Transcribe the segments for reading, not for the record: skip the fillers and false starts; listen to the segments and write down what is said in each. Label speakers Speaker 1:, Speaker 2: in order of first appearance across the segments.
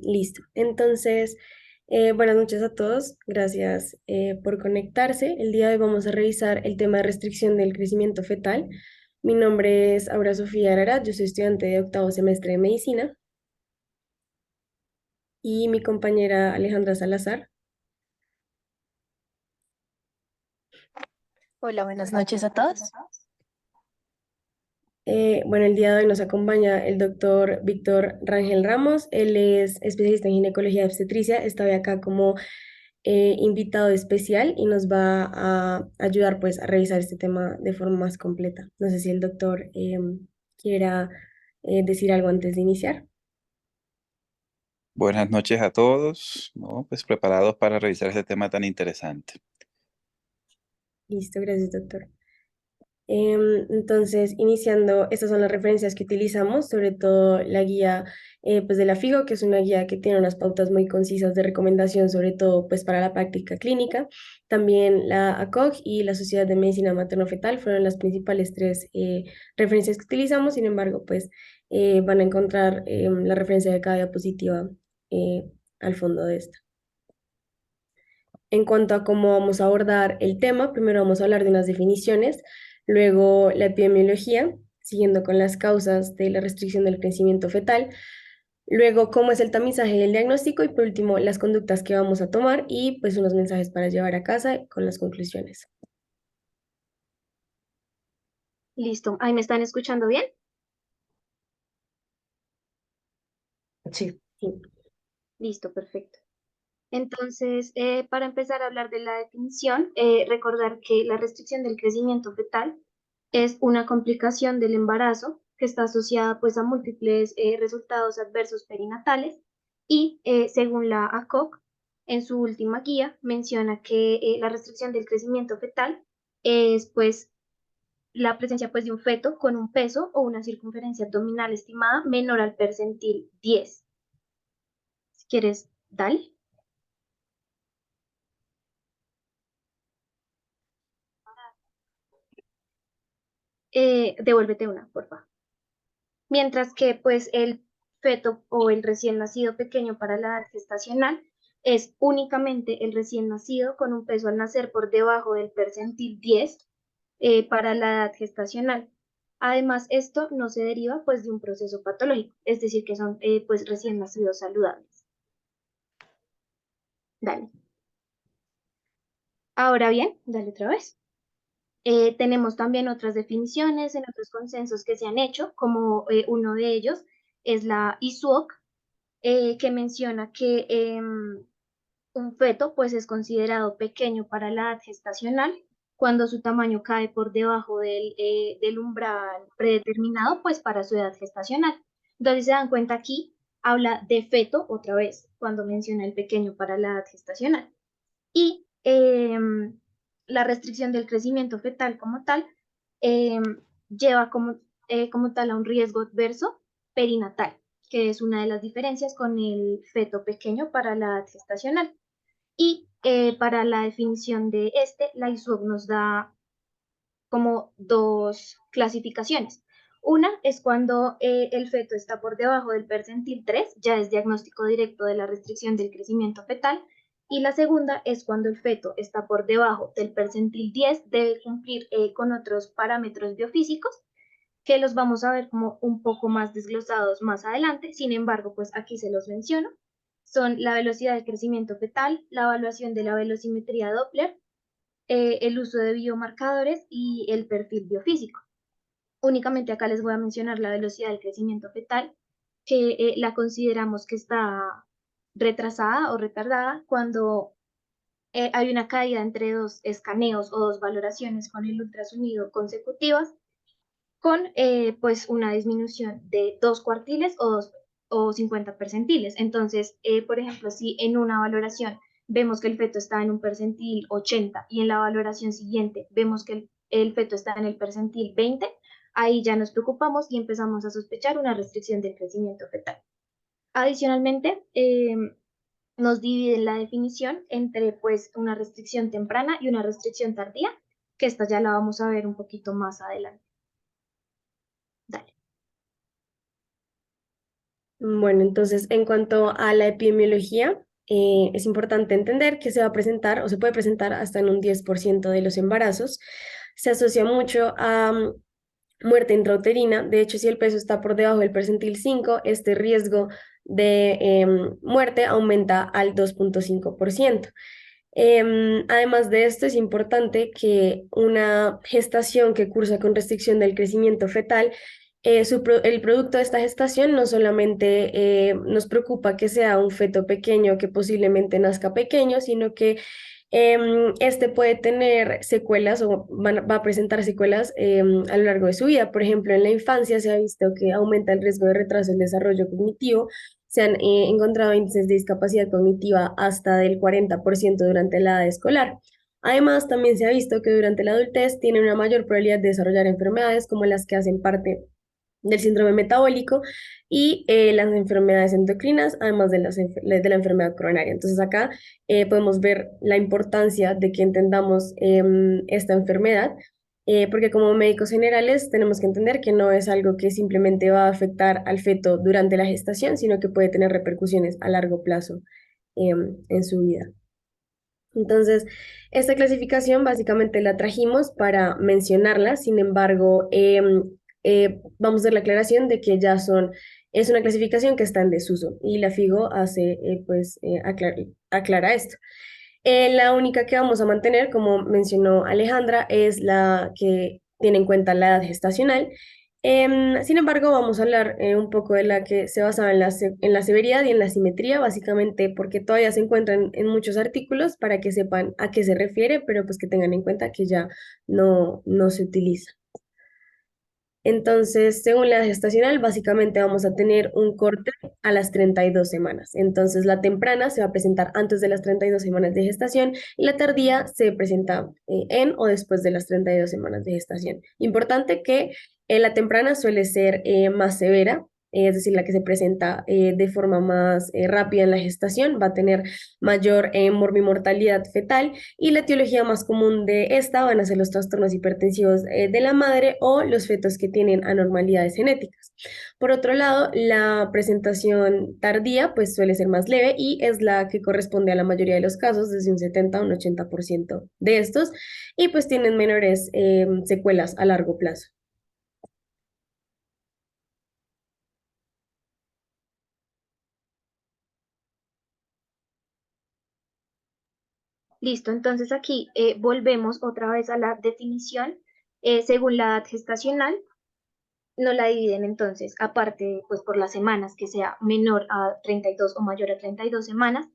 Speaker 1: Listo. Entonces, buenas noches a todos. Gracias por conectarse. El día de hoy vamos a revisar el tema de restricción del crecimiento fetal. Mi nombre es Aura Sofía Ararat, yo soy estudiante de octavo semestre de medicina y mi compañera Alejandra Salazar.
Speaker 2: Hola, buenas noches a todos.
Speaker 1: Bueno, el día de hoy nos acompaña el doctor Víctor Rangel Ramos. Él es especialista en ginecología y obstetricia. Está hoy acá como invitado especial y nos va a ayudar pues a revisar este tema de forma más completa. No sé si el doctor quiera decir algo antes de iniciar.
Speaker 3: Buenas noches a todos, ¿no? Pues preparados para revisar este tema tan interesante.
Speaker 1: Listo, gracias, doctor. Entonces, iniciando, estas son las referencias que utilizamos, sobre todo la guía pues de la FIGO, que es una guía que tiene unas pautas muy concisas de recomendación, sobre todo pues para la práctica clínica. También la ACOG y la Sociedad de Medicina Materno-Fetal fueron las principales tres referencias que utilizamos. Sin embargo, pues van a encontrar la referencia de cada diapositiva eh, al fondo de esta. En cuanto a cómo vamos a abordar el tema, primero vamos a hablar de unas definiciones, luego la epidemiología, siguiendo con las causas de la restricción del crecimiento fetal, luego cómo es el tamizaje y el diagnóstico y por último las conductas que vamos a tomar y pues unos mensajes para llevar a casa con las conclusiones.
Speaker 4: Listo. ¿Ahí me están escuchando bien?
Speaker 1: Sí. Sí.
Speaker 4: Listo, perfecto. Entonces, para empezar a hablar de la definición, recordar que la restricción del crecimiento fetal es una complicación del embarazo que está asociada pues a múltiples resultados adversos perinatales y según la ACOG, en su última guía menciona que la restricción del crecimiento fetal es pues la presencia pues de un feto con un peso o una circunferencia abdominal estimada menor al percentil 10. Si quieres, dale. Devuélvete una, por favor. Mientras que pues el feto o el recién nacido pequeño para la edad gestacional es únicamente el recién nacido con un peso al nacer por debajo del percentil 10 para la edad gestacional. Además, esto no se deriva pues de un proceso patológico, es decir, que son pues recién nacidos saludables. Dale. Ahora bien, dale otra vez. Tenemos también otras definiciones en otros consensos que se han hecho, como uno de ellos es la ISUOC, que menciona que un feto pues es considerado pequeño para la edad gestacional cuando su tamaño cae por debajo del umbral predeterminado pues para su edad gestacional. Entonces se dan cuenta aquí, habla de feto otra vez cuando menciona el pequeño para la edad gestacional. Y la restricción del crecimiento fetal como tal lleva como tal a un riesgo adverso perinatal, que es una de las diferencias con el feto pequeño para la edad gestacional. Y para la definición de la ISUB nos da como dos clasificaciones. Una es cuando el feto está por debajo del percentil 3, ya es diagnóstico directo de la restricción del crecimiento fetal. Y la segunda es cuando el feto está por debajo del percentil 10, debe cumplir con otros parámetros biofísicos que los vamos a ver como un poco más desglosados más adelante. Sin embargo, pues aquí se los menciono. Son la velocidad de crecimiento fetal, la evaluación de la velocimetría Doppler, el uso de biomarcadores y el perfil biofísico. Únicamente acá les voy a mencionar la velocidad del crecimiento fetal, que la consideramos que está retrasada o retardada cuando hay una caída entre dos escaneos o dos valoraciones con el ultrasonido consecutivas, con pues una disminución de 2 cuartiles o 50 percentiles. Entonces, por ejemplo, si en una valoración vemos que el feto está en un percentil 80 y en la valoración siguiente vemos que el feto está en el percentil 20, ahí ya nos preocupamos y empezamos a sospechar una restricción del crecimiento fetal. Adicionalmente, nos dividen la definición entre pues una restricción temprana y una restricción tardía, que esta ya la vamos a ver un poquito más adelante. Dale.
Speaker 1: Bueno, entonces, en cuanto a la epidemiología, es importante entender que se va a presentar o se puede presentar hasta en un 10% de los embarazos. Se asocia mucho a muerte intrauterina. De hecho, si el peso está por debajo del percentil 5, este riesgo de muerte aumenta al 2,5%. Además de esto, es importante que una gestación que cursa con restricción del crecimiento fetal, el producto de esta gestación no solamente nos preocupa que sea un feto pequeño que posiblemente nazca pequeño, sino que este puede tener secuelas o va a presentar secuelas a lo largo de su vida. Por ejemplo, en la infancia se ha visto que aumenta el riesgo de retraso del desarrollo cognitivo. Se han encontrado índices de discapacidad cognitiva hasta del 40% durante la edad escolar. Además, también se ha visto que durante la adultez tienen una mayor probabilidad de desarrollar enfermedades como las que hacen parte del síndrome metabólico y las enfermedades endocrinas, además de, de la enfermedad coronaria. Entonces acá podemos ver la importancia de que entendamos esta enfermedad, porque como médicos generales tenemos que entender que no es algo que simplemente va a afectar al feto durante la gestación, sino que puede tener repercusiones a largo plazo en su vida. Entonces, esta clasificación básicamente la trajimos para mencionarla, sin embargo, vamos a hacer la aclaración de que es una clasificación que está en desuso y la FIGO hace, aclara esto. La única que vamos a mantener, como mencionó Alejandra, es la que tiene en cuenta la edad gestacional. Sin embargo, vamos a hablar un poco de la que se basaba en la severidad y en la simetría, básicamente porque todavía se encuentran en muchos artículos para que sepan a qué se refiere, pero pues que tengan en cuenta que ya no se utiliza. Entonces, según la edad gestacional, básicamente vamos a tener un corte a las 32 semanas. Entonces, la temprana se va a presentar antes de las 32 semanas de gestación y la tardía se presenta en o después de las 32 semanas de gestación. Importante que la temprana suele ser más severa, es decir, la que se presenta de forma más rápida en la gestación, va a tener mayor morbimortalidad fetal y la etiología más común de esta van a ser los trastornos hipertensivos de la madre o los fetos que tienen anormalidades genéticas. Por otro lado, la presentación tardía pues suele ser más leve y es la que corresponde a la mayoría de los casos, desde un 70 a un 80% de estos, y pues tienen menores secuelas a largo plazo.
Speaker 4: Listo, entonces aquí volvemos otra vez a la definición. Según la edad gestacional, no la dividen entonces, aparte, pues por las semanas, que sea menor a 32 o mayor a 32 semanas,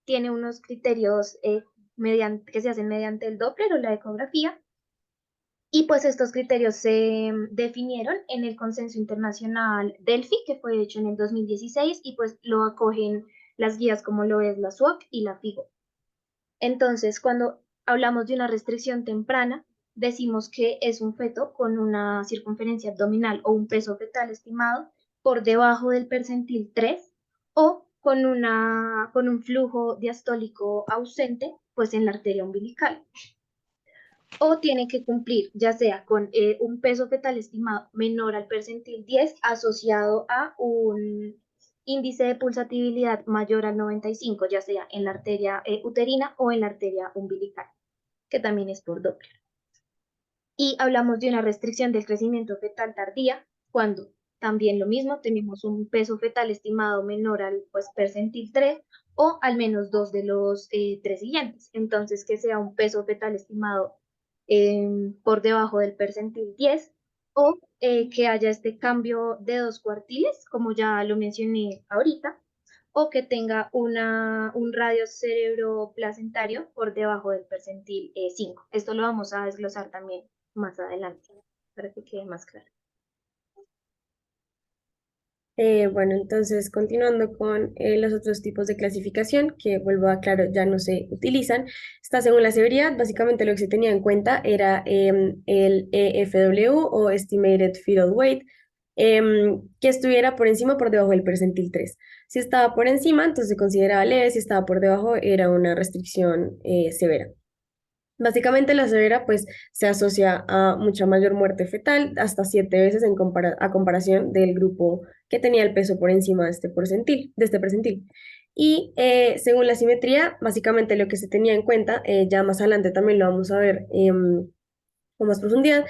Speaker 4: tiene unos criterios que se hacen mediante el Doppler o la ecografía, y pues estos criterios se definieron en el Consenso Internacional Delphi, que fue hecho en el 2016, y pues lo acogen las guías como lo es la SWOC y la FIGO. Entonces, cuando hablamos de una restricción temprana, decimos que es un feto con una circunferencia abdominal o un peso fetal estimado por debajo del percentil 3 o con un flujo diastólico ausente, pues en la arteria umbilical. O tiene que cumplir ya sea con un peso fetal estimado menor al percentil 10 asociado a un índice de pulsatividad mayor al 95, ya sea en la arteria uterina o en la arteria umbilical, que también es por Doppler. Y hablamos de una restricción del crecimiento fetal tardía, cuando también lo mismo, tenemos un peso fetal estimado menor al pues, percentil 3 o al menos dos de los tres siguientes. Entonces, que sea un peso fetal estimado por debajo del percentil 10 o que haya este cambio de 2 cuartiles, como ya lo mencioné ahorita, o que tenga un radio cerebro placentario por debajo del percentil 5. Esto lo vamos a desglosar también más adelante para que quede más claro.
Speaker 1: Bueno, entonces continuando con los otros tipos de clasificación, que vuelvo a aclarar, ya no se utilizan, está según la severidad, básicamente lo que se tenía en cuenta era el EFW o Estimated Fetal Weight, que estuviera por encima o por debajo del percentil 3. Si estaba por encima, entonces se consideraba leve, si estaba por debajo, era una restricción severa. Básicamente la severa pues se asocia a mucha mayor muerte fetal, hasta 7 veces a comparación del grupo que tenía el peso por encima de este percentil. Y según la simetría, básicamente lo que se tenía en cuenta, ya más adelante también lo vamos a ver con más profundidad,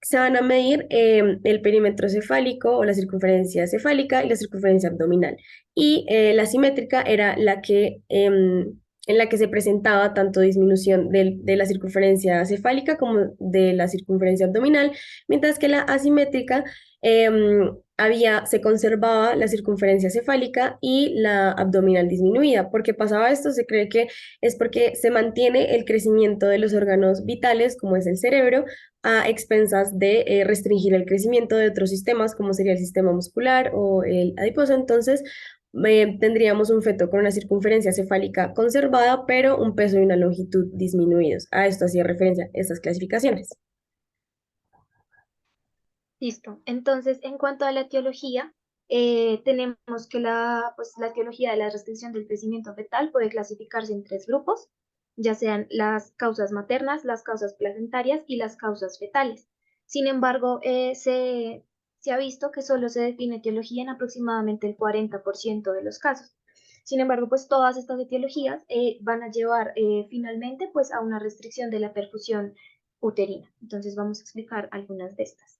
Speaker 1: se van a medir el perímetro cefálico o la circunferencia cefálica y la circunferencia abdominal. Y la simétrica era la que, en la que se presentaba tanto disminución de la circunferencia cefálica como de la circunferencia abdominal, mientras que la asimétrica se conservaba la circunferencia cefálica y la abdominal disminuida. ¿Por qué pasaba esto? Se cree que es porque se mantiene el crecimiento de los órganos vitales, como es el cerebro, a expensas de restringir el crecimiento de otros sistemas, como sería el sistema muscular o el adiposo. Entonces, tendríamos un feto con una circunferencia cefálica conservada, pero un peso y una longitud disminuidos. A esto hacía referencia estas clasificaciones.
Speaker 4: Listo. Entonces, en cuanto a la etiología, tenemos que la etiología de la restricción del crecimiento fetal puede clasificarse en tres grupos, ya sean las causas maternas, las causas placentarias y las causas fetales. Sin embargo, se ha visto que solo se define etiología en aproximadamente el 40% de los casos. Sin embargo, pues todas estas etiologías van a llevar finalmente pues a una restricción de la perfusión uterina. Entonces vamos a explicar algunas de estas.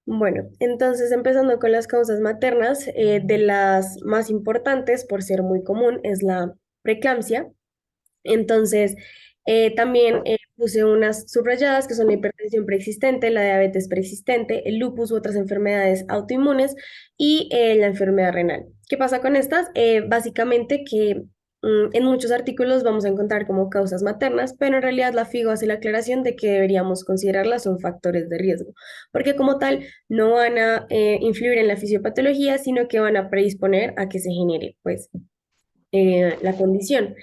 Speaker 1: Bueno, entonces empezando con las causas maternas, de las más importantes, por ser muy común, es la preeclampsia. Entonces, también puse unas subrayadas que son la hipertensión preexistente, la diabetes preexistente, el lupus u otras enfermedades autoinmunes y la enfermedad renal. ¿Qué pasa con estas? Básicamente que en muchos artículos vamos a encontrar como causas maternas, pero en realidad la FIGO hace la aclaración de que deberíamos considerarlas son factores de riesgo, porque como tal no van a influir en la fisiopatología, sino que van a predisponer a que se genere pues la condición.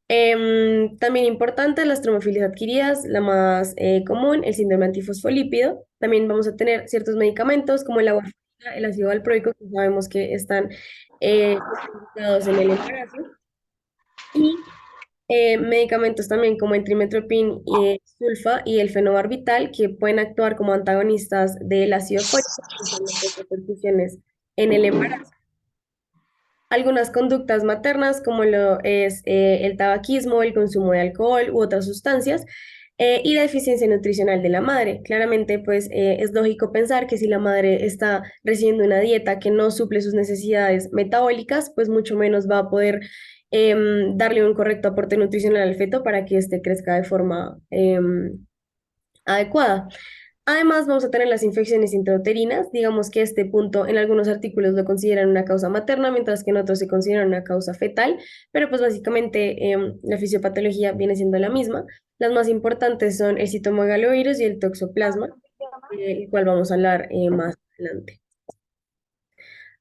Speaker 1: También importante, las tromofilias adquiridas, la más común, el síndrome antifosfolípido. También vamos a tener ciertos medicamentos como el warfarina, el ácido valproico, que sabemos que están especializados en el embarazo. Y medicamentos también como el trimethoprim sulfa y el fenobarbital, que pueden actuar como antagonistas del ácido fólico, causando pues, repercusiones en el embarazo. Algunas conductas maternas, como lo es el tabaquismo, el consumo de alcohol u otras sustancias, y la deficiencia nutricional de la madre. Claramente, pues es lógico pensar que si la madre está recibiendo una dieta que no suple sus necesidades metabólicas, pues mucho menos va a poder darle un correcto aporte nutricional al feto para que éste crezca de forma adecuada. Además, vamos a tener las infecciones intrauterinas. Digamos que este punto en algunos artículos lo consideran una causa materna, mientras que en otros se considera una causa fetal, pero pues básicamente la fisiopatología viene siendo la misma. Las más importantes son el citomegalovirus y el toxoplasma, el cual vamos a hablar más adelante,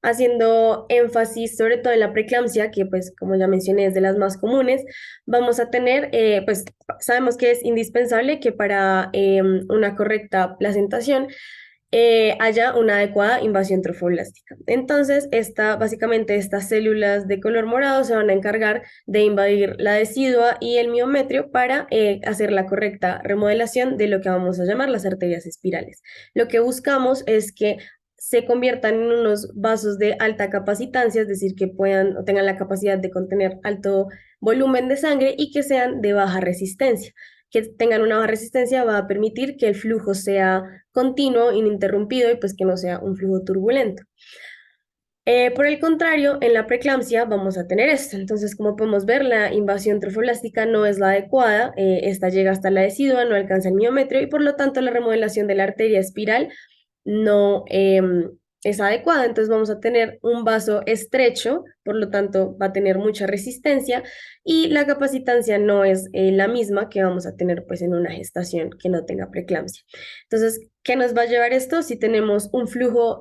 Speaker 1: haciendo énfasis sobre todo en la preeclampsia, que pues como ya mencioné es de las más comunes. Vamos a tener, pues sabemos que es indispensable que para una correcta placentación haya una adecuada invasión trofoblástica. Entonces, básicamente estas células de color morado se van a encargar de invadir la decidua y el miometrio para hacer la correcta remodelación de lo que vamos a llamar las arterias espirales. Lo que buscamos es que se conviertan en unos vasos de alta capacitancia, es decir, que puedan o tengan la capacidad de contener alto volumen de sangre y que sean de baja resistencia. Que tengan una baja resistencia va a permitir que el flujo sea continuo, ininterrumpido y pues que no sea un flujo turbulento. Por el contrario, en la preeclampsia vamos a tener esto. Entonces, como podemos ver, la invasión trofoblástica no es la adecuada. Esta llega hasta la decidua, no alcanza el miometrio y por lo tanto la remodelación de la arteria espiral no es adecuada. Entonces vamos a tener un vaso estrecho, por lo tanto va a tener mucha resistencia y la capacitancia no es la misma que vamos a tener pues en una gestación que no tenga preeclampsia. Entonces, ¿qué nos va a llevar esto? Si tenemos un flujo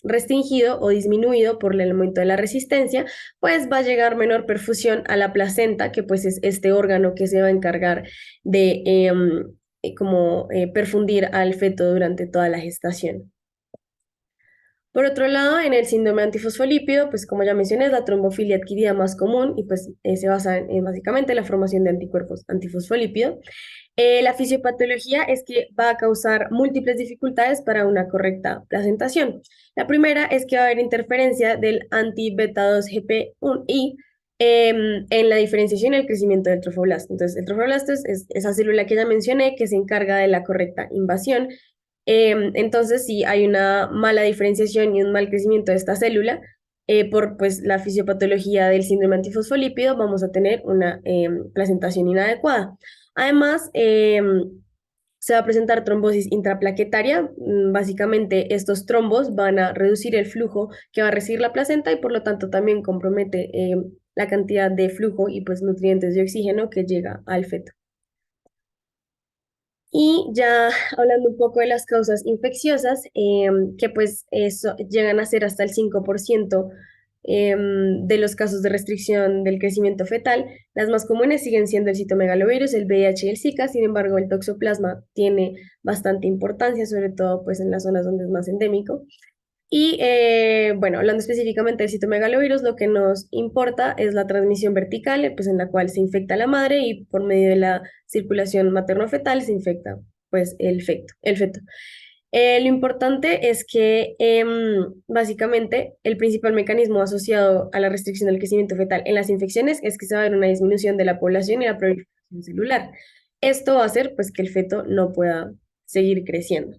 Speaker 1: restringido o disminuido por el aumento de la resistencia, pues va a llegar menor perfusión a la placenta, que pues es este órgano que se va a encargar de perfundir al feto durante toda la gestación. Por otro lado, en el síndrome antifosfolípido, pues como ya mencioné, es la trombofilia adquirida más común y pues se basa en básicamente la formación de anticuerpos antifosfolípido. La fisiopatología es que va a causar múltiples dificultades para una correcta placentación. La primera es que va a haber interferencia del anti-beta 2-GP1I en la diferenciación y el crecimiento del trofoblasto. Entonces, el trofoblasto es esa célula que ya mencioné que se encarga de la correcta invasión. Entonces, si hay una mala diferenciación y un mal crecimiento de esta célula, por pues, la fisiopatología del síndrome antifosfolípido, vamos a tener una placentación inadecuada. Además, se va a presentar trombosis intraplaquetaria. Básicamente, estos trombos van a reducir el flujo que va a recibir la placenta y por lo tanto también compromete la cantidad de flujo y pues nutrientes de oxígeno que llega al feto. Y ya hablando un poco de las causas infecciosas, que pues eso, llegan a ser hasta el 5% de los casos de restricción del crecimiento fetal, las más comunes siguen siendo el citomegalovirus, el VIH y el Zika. Sin embargo, el toxoplasma tiene bastante importancia, sobre todo pues en las zonas donde es más endémico. Y bueno, hablando específicamente del citomegalovirus, lo que nos importa es la transmisión vertical, pues en la cual se infecta la madre y por medio de la circulación materno-fetal se infecta pues el feto. Lo importante es que básicamente el principal mecanismo asociado a la restricción del crecimiento fetal en las infecciones es que se va a ver una disminución de la población y la proliferación celular. Esto va a hacer pues que el feto no pueda seguir creciendo.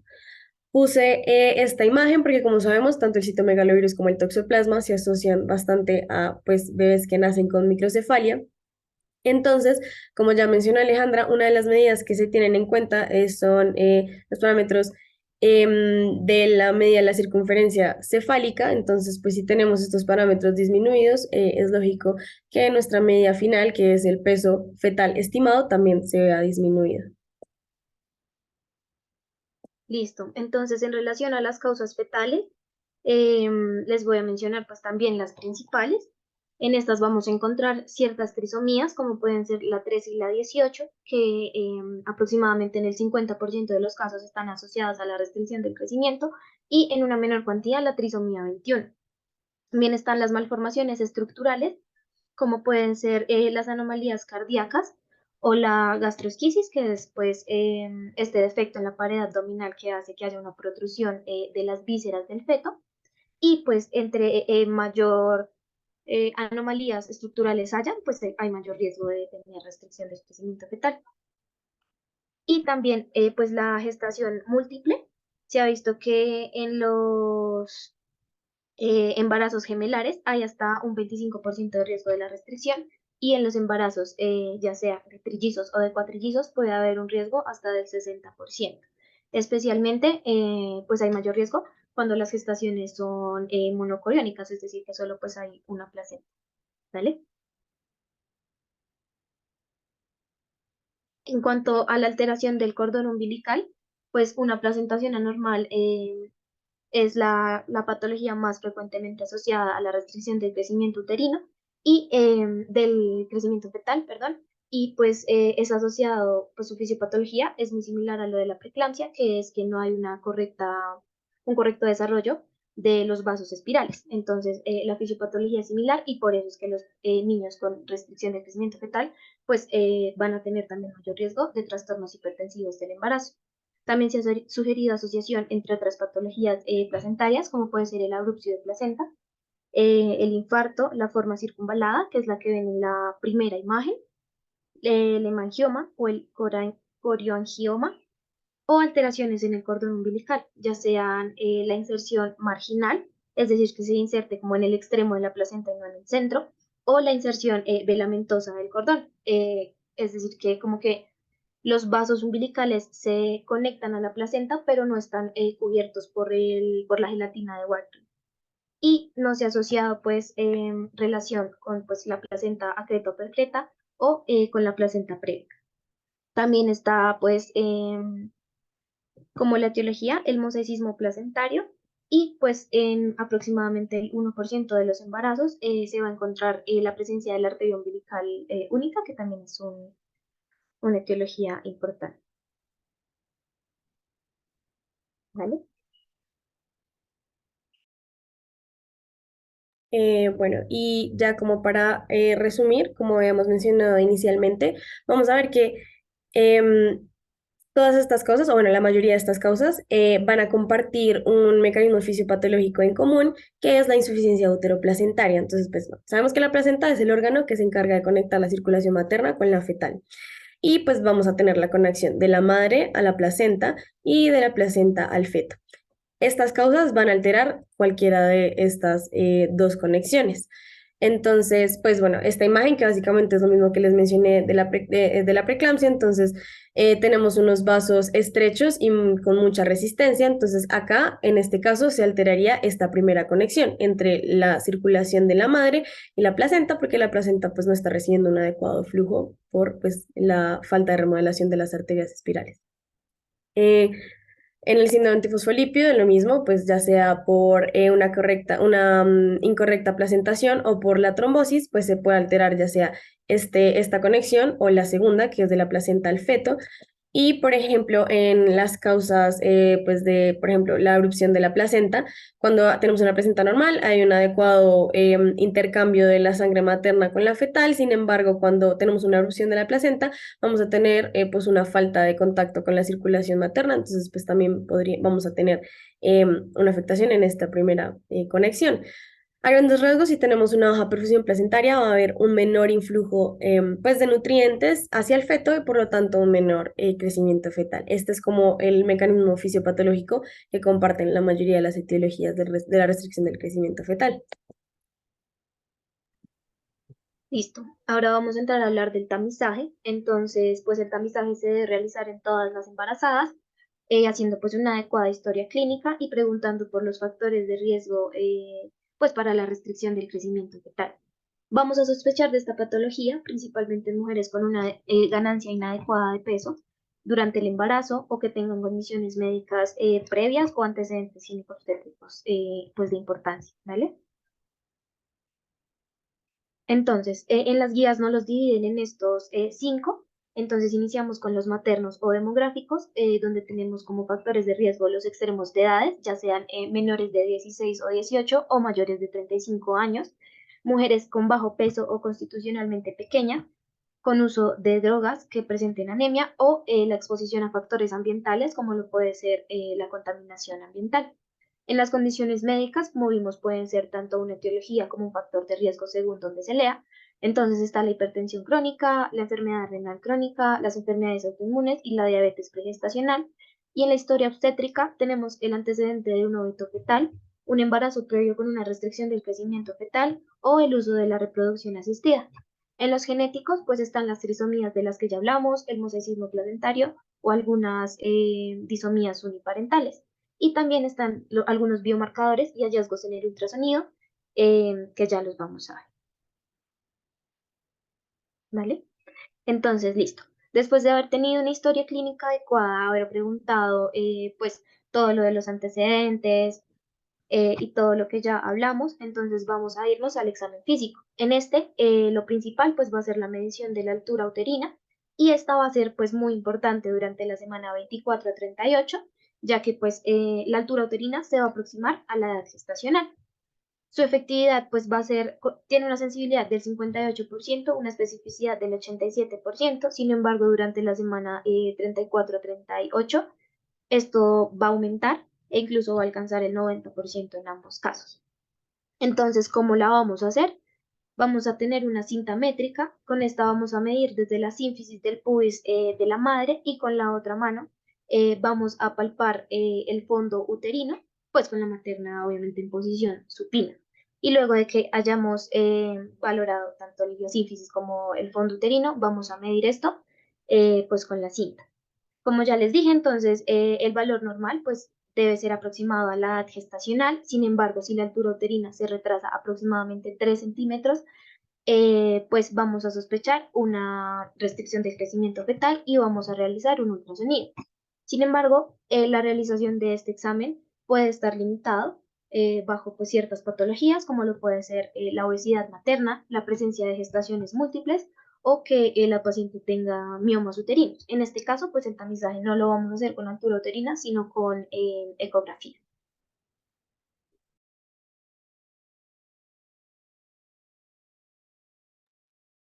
Speaker 1: Puse esta imagen porque como sabemos, tanto el citomegalovirus como el toxoplasma se asocian bastante a pues, bebés que nacen con microcefalia. Entonces, como ya mencionó Alejandra, una de las medidas que se tienen en cuenta son los parámetros de la medida de la circunferencia cefálica. Entonces, pues si tenemos estos parámetros disminuidos, es lógico que nuestra medida final, que es el peso fetal estimado, también se vea disminuida.
Speaker 4: Listo. Entonces, en relación a las causas fetales, les voy a mencionar pues también las principales. En estas vamos a encontrar ciertas trisomías, como pueden ser la 13 y la 18, que aproximadamente en el 50% de los casos están asociadas a la restricción del crecimiento y en una menor cuantía la trisomía 21. También están las malformaciones estructurales, como pueden ser las anomalías cardíacas o la gastroesquisis, que es pues, este defecto en la pared abdominal que hace que haya una protrusión de las vísceras del feto. Y pues entre mayor anomalías estructurales hayan, pues hay mayor riesgo de tener restricción del crecimiento fetal. Y también pues la gestación múltiple. Se ha visto que en los embarazos gemelares hay hasta un 25% de riesgo de la restricción y en los embarazos, ya sea de trillizos o de cuatrillizos, puede haber un riesgo hasta del 60%. Especialmente, pues hay mayor riesgo cuando las gestaciones son monocoriónicas, es decir, que solo pues hay una placenta, ¿vale? En cuanto a la alteración del cordón umbilical, pues una placentación anormal es la patología más frecuentemente asociada a la restricción del crecimiento uterino y del crecimiento fetal, perdón, y pues es asociado, pues su fisiopatología es muy similar a lo de la preeclampsia, que es que no hay un correcto desarrollo de los vasos espirales. Entonces, la fisiopatología es similar y por eso es que los niños con restricción del crecimiento fetal, pues van a tener también mayor riesgo de trastornos hipertensivos del embarazo. También se ha sugerido asociación entre otras patologías placentarias, como puede ser el abrupcio de placenta, el infarto, la forma circunvalada, que es la que ven en la primera imagen, el hemangioma o el corioangioma, o alteraciones en el cordón umbilical, ya sean la inserción marginal, es decir, que se inserte como en el extremo de la placenta y no en el centro, o la inserción velamentosa del cordón, es decir, que como que los vasos umbilicales se conectan a la placenta, pero no están cubiertos por la gelatina de Wharton. Y no se ha asociado, pues, relación con pues, la placenta acreto-percreta o con la placenta previa. También está, pues, como la etiología, el mosaicismo placentario, y pues en aproximadamente el 1% de los embarazos se va a encontrar la presencia de la arteria umbilical única, que también es una etiología importante. ¿Vale?
Speaker 1: Bueno, y ya como para resumir, como habíamos mencionado inicialmente, vamos a ver que em, todas estas causas, o bueno, la mayoría de estas causas, van a compartir un mecanismo fisiopatológico en común, que es la insuficiencia uteroplacentaria. Entonces, pues no, sabemos que la placenta es el órgano que se encarga de conectar la circulación materna con la fetal. Y pues vamos a tener la conexión de la madre a la placenta y de la placenta al feto. Estas causas van a alterar cualquiera de estas dos conexiones. Entonces, pues bueno, esta imagen que básicamente es lo mismo que les mencioné de la preeclampsia, entonces tenemos unos vasos estrechos y con mucha resistencia, entonces acá en este caso se alteraría esta primera conexión entre la circulación de la madre y la placenta, porque la placenta pues no está recibiendo un adecuado flujo por pues la falta de remodelación de las arterias espirales. Eh, en el síndrome antifosfolípido, lo mismo, pues ya sea por una incorrecta placentación o por la trombosis, pues se puede alterar ya sea esta conexión o la segunda, que es de la placenta al feto, y, por ejemplo, en las causas, pues de, por ejemplo, la erupción de la placenta, cuando tenemos una placenta normal, hay un adecuado intercambio de la sangre materna con la fetal. Sin embargo, cuando tenemos una erupción de la placenta, vamos a tener pues una falta de contacto con la circulación materna. Entonces, pues también vamos a tener una afectación en esta primera conexión. A grandes rasgos, si tenemos una baja perfusión placentaria, va a haber un menor influjo pues de nutrientes hacia el feto y por lo tanto un menor crecimiento fetal. Este es como el mecanismo fisiopatológico que comparten la mayoría de las etiologías de la restricción del crecimiento fetal.
Speaker 4: Listo. Ahora vamos a entrar a hablar del tamizaje. Entonces, pues el tamizaje se debe realizar en todas las embarazadas, haciendo pues una adecuada historia clínica y preguntando por los factores de riesgo pues para la restricción del crecimiento fetal. Vamos a sospechar de esta patología principalmente en mujeres con una ganancia inadecuada de peso durante el embarazo o que tengan condiciones médicas previas o antecedentes ginecobstétricos pues de importancia, ¿vale? Entonces, en las guías no los dividen en estos cinco. Entonces, iniciamos con los maternos o demográficos, donde tenemos como factores de riesgo los extremos de edades, ya sean menores de 16 o 18 o mayores de 35 años, mujeres con bajo peso o constitucionalmente pequeña, con uso de drogas que presenten anemia o la exposición a factores ambientales, como lo puede ser la contaminación ambiental. En las condiciones médicas, como vimos, pueden ser tanto una etiología como un factor de riesgo según donde se lea. Entonces está la hipertensión crónica, la enfermedad renal crónica, las enfermedades autoinmunes y la diabetes pregestacional. Y en la historia obstétrica tenemos el antecedente de un óbito fetal, un embarazo previo con una restricción del crecimiento fetal o el uso de la reproducción asistida. En los genéticos, pues están las trisomías de las que ya hablamos, el mosaicismo placentario o algunas disomías uniparentales. Y también están algunos biomarcadores y hallazgos en el ultrasonido que ya los vamos a ver, ¿vale? Entonces, listo. Después de haber tenido una historia clínica adecuada, haber preguntado pues todo lo de los antecedentes y todo lo que ya hablamos, entonces vamos a irnos al examen físico. En este, lo principal pues va a ser la medición de la altura uterina y esta va a ser pues muy importante durante la semana 24 a 38, ya que pues la altura uterina se va a aproximar a la edad gestacional. Su efectividad pues va a ser, tiene una sensibilidad del 58%, una especificidad del 87%. Sin embargo, durante la semana 34 a 38, esto va a aumentar e incluso va a alcanzar el 90% en ambos casos. Entonces, ¿cómo la vamos a hacer? Vamos a tener una cinta métrica, con esta vamos a medir desde la sínfisis del pubis de la madre y con la otra mano vamos a palpar el fondo uterino, pues con la materna obviamente en posición supina. Y luego de que hayamos valorado tanto la sínfisis como el fondo uterino, vamos a medir esto pues con la cinta. Como ya les dije, entonces el valor normal pues debe ser aproximado a la edad gestacional. Sin embargo, si la altura uterina se retrasa aproximadamente 3 centímetros, pues vamos a sospechar una restricción del crecimiento fetal y vamos a realizar un ultrasonido. Sin embargo, la realización de este examen puede estar limitado bajo pues, ciertas patologías, como lo puede ser la obesidad materna, la presencia de gestaciones múltiples o que la paciente tenga miomas uterinos. En este caso, pues el tamizaje no lo vamos a hacer con altura uterina, sino con ecografía.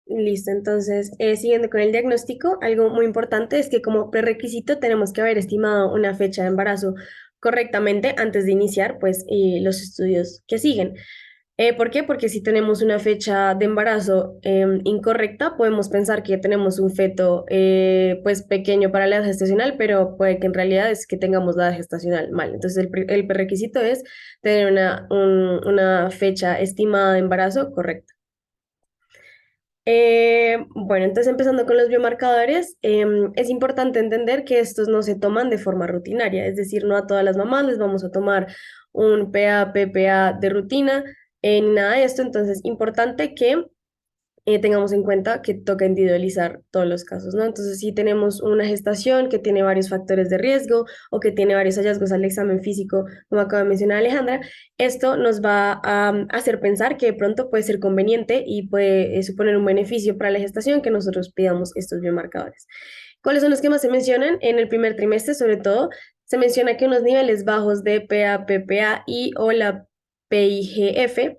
Speaker 1: Listo, entonces, siguiendo con el diagnóstico, algo muy importante es que como prerequisito tenemos que haber estimado una fecha de embarazo correctamente antes de iniciar, pues, los estudios que siguen. ¿Por qué? Porque si tenemos una fecha de embarazo incorrecta, podemos pensar que tenemos un feto pues pequeño para la edad gestacional, pero puede que en realidad es que tengamos la edad gestacional mal. Entonces el prerequisito es tener una fecha estimada de embarazo correcta. Bueno, entonces empezando con los biomarcadores, es importante entender que estos no se toman de forma rutinaria, es decir, no a todas las mamás les vamos a tomar un PA, PPA de rutina, ni nada de esto, entonces importante que tengamos en cuenta que toca individualizar todos los casos, ¿no? Entonces, si tenemos una gestación que tiene varios factores de riesgo o que tiene varios hallazgos al examen físico, como acaba de mencionar Alejandra, esto nos va a hacer pensar que de pronto puede ser conveniente y puede suponer un beneficio para la gestación que nosotros pidamos estos biomarcadores. ¿Cuáles son los que más se mencionan? En el primer trimestre, sobre todo, se menciona que unos niveles bajos de PA, PPA y o la PIGF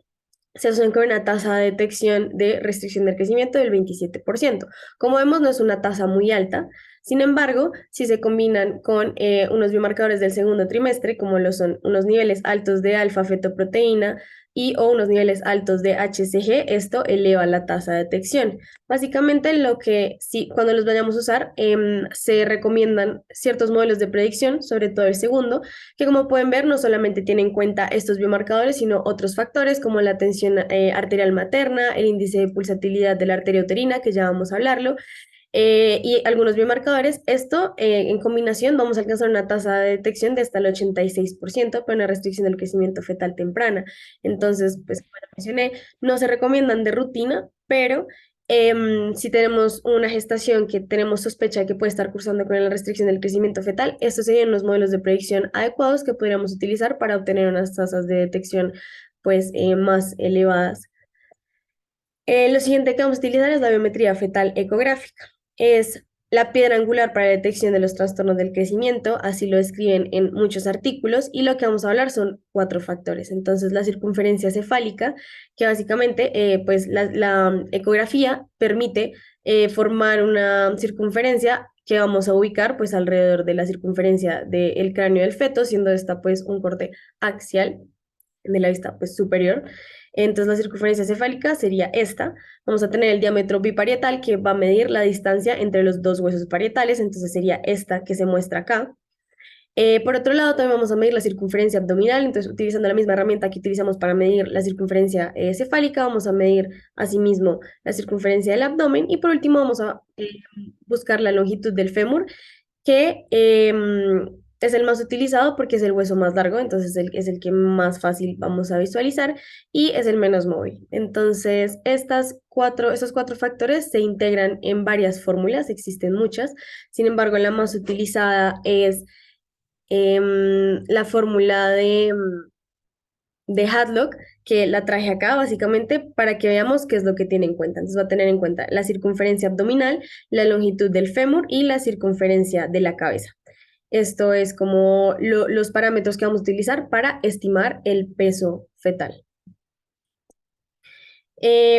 Speaker 1: se asocian con una tasa de detección de restricción del crecimiento del 27%. Como vemos, no es una tasa muy alta. Sin embargo, si se combinan con unos biomarcadores del segundo trimestre, como lo son unos niveles altos de alfa-fetoproteína y o unos niveles altos de HCG, esto eleva la tasa de detección. Básicamente, lo que sí, cuando los vayamos a usar, se recomiendan ciertos modelos de predicción, sobre todo el segundo, que como pueden ver no solamente tiene en cuenta estos biomarcadores, sino otros factores como la tensión arterial materna, el índice de pulsatilidad de la arteria uterina, que ya vamos a hablarlo, y algunos biomarcadores. Esto en combinación vamos a alcanzar una tasa de detección de hasta el 86% para una restricción del crecimiento fetal temprana. Entonces, pues como mencioné, no se recomiendan de rutina, pero si tenemos una gestación que tenemos sospecha de que puede estar cursando con la restricción del crecimiento fetal, estos serían los modelos de predicción adecuados que podríamos utilizar para obtener unas tasas de detección pues más elevadas. Lo siguiente que vamos a utilizar es la biometría fetal ecográfica. Es la piedra angular para la detección de los trastornos del crecimiento, así lo describen en muchos artículos, y lo que vamos a hablar son cuatro factores. Entonces, la circunferencia cefálica, que básicamente, pues la ecografía permite formar una circunferencia que vamos a ubicar pues alrededor de la circunferencia del cráneo del feto, siendo esta pues un corte axial de la vista pues superior. Entonces la circunferencia cefálica sería esta. Vamos a tener el diámetro biparietal que va a medir la distancia entre los dos huesos parietales, entonces sería esta que se muestra acá. Por otro lado, también vamos a medir la circunferencia abdominal, entonces utilizando la misma herramienta que utilizamos para medir la circunferencia cefálica, vamos a medir asimismo la circunferencia del abdomen y por último vamos a buscar la longitud del fémur, que es el más utilizado porque es el hueso más largo, entonces es el que más fácil vamos a visualizar y es el menos móvil. Entonces, estos cuatro factores se integran en varias fórmulas, existen muchas, sin embargo, la más utilizada es la fórmula de Hadlock, que la traje acá básicamente para que veamos qué es lo que tiene en cuenta. Entonces va a tener en cuenta la circunferencia abdominal, la longitud del fémur y la circunferencia de la cabeza. Esto es como los parámetros que vamos a utilizar para estimar el peso fetal.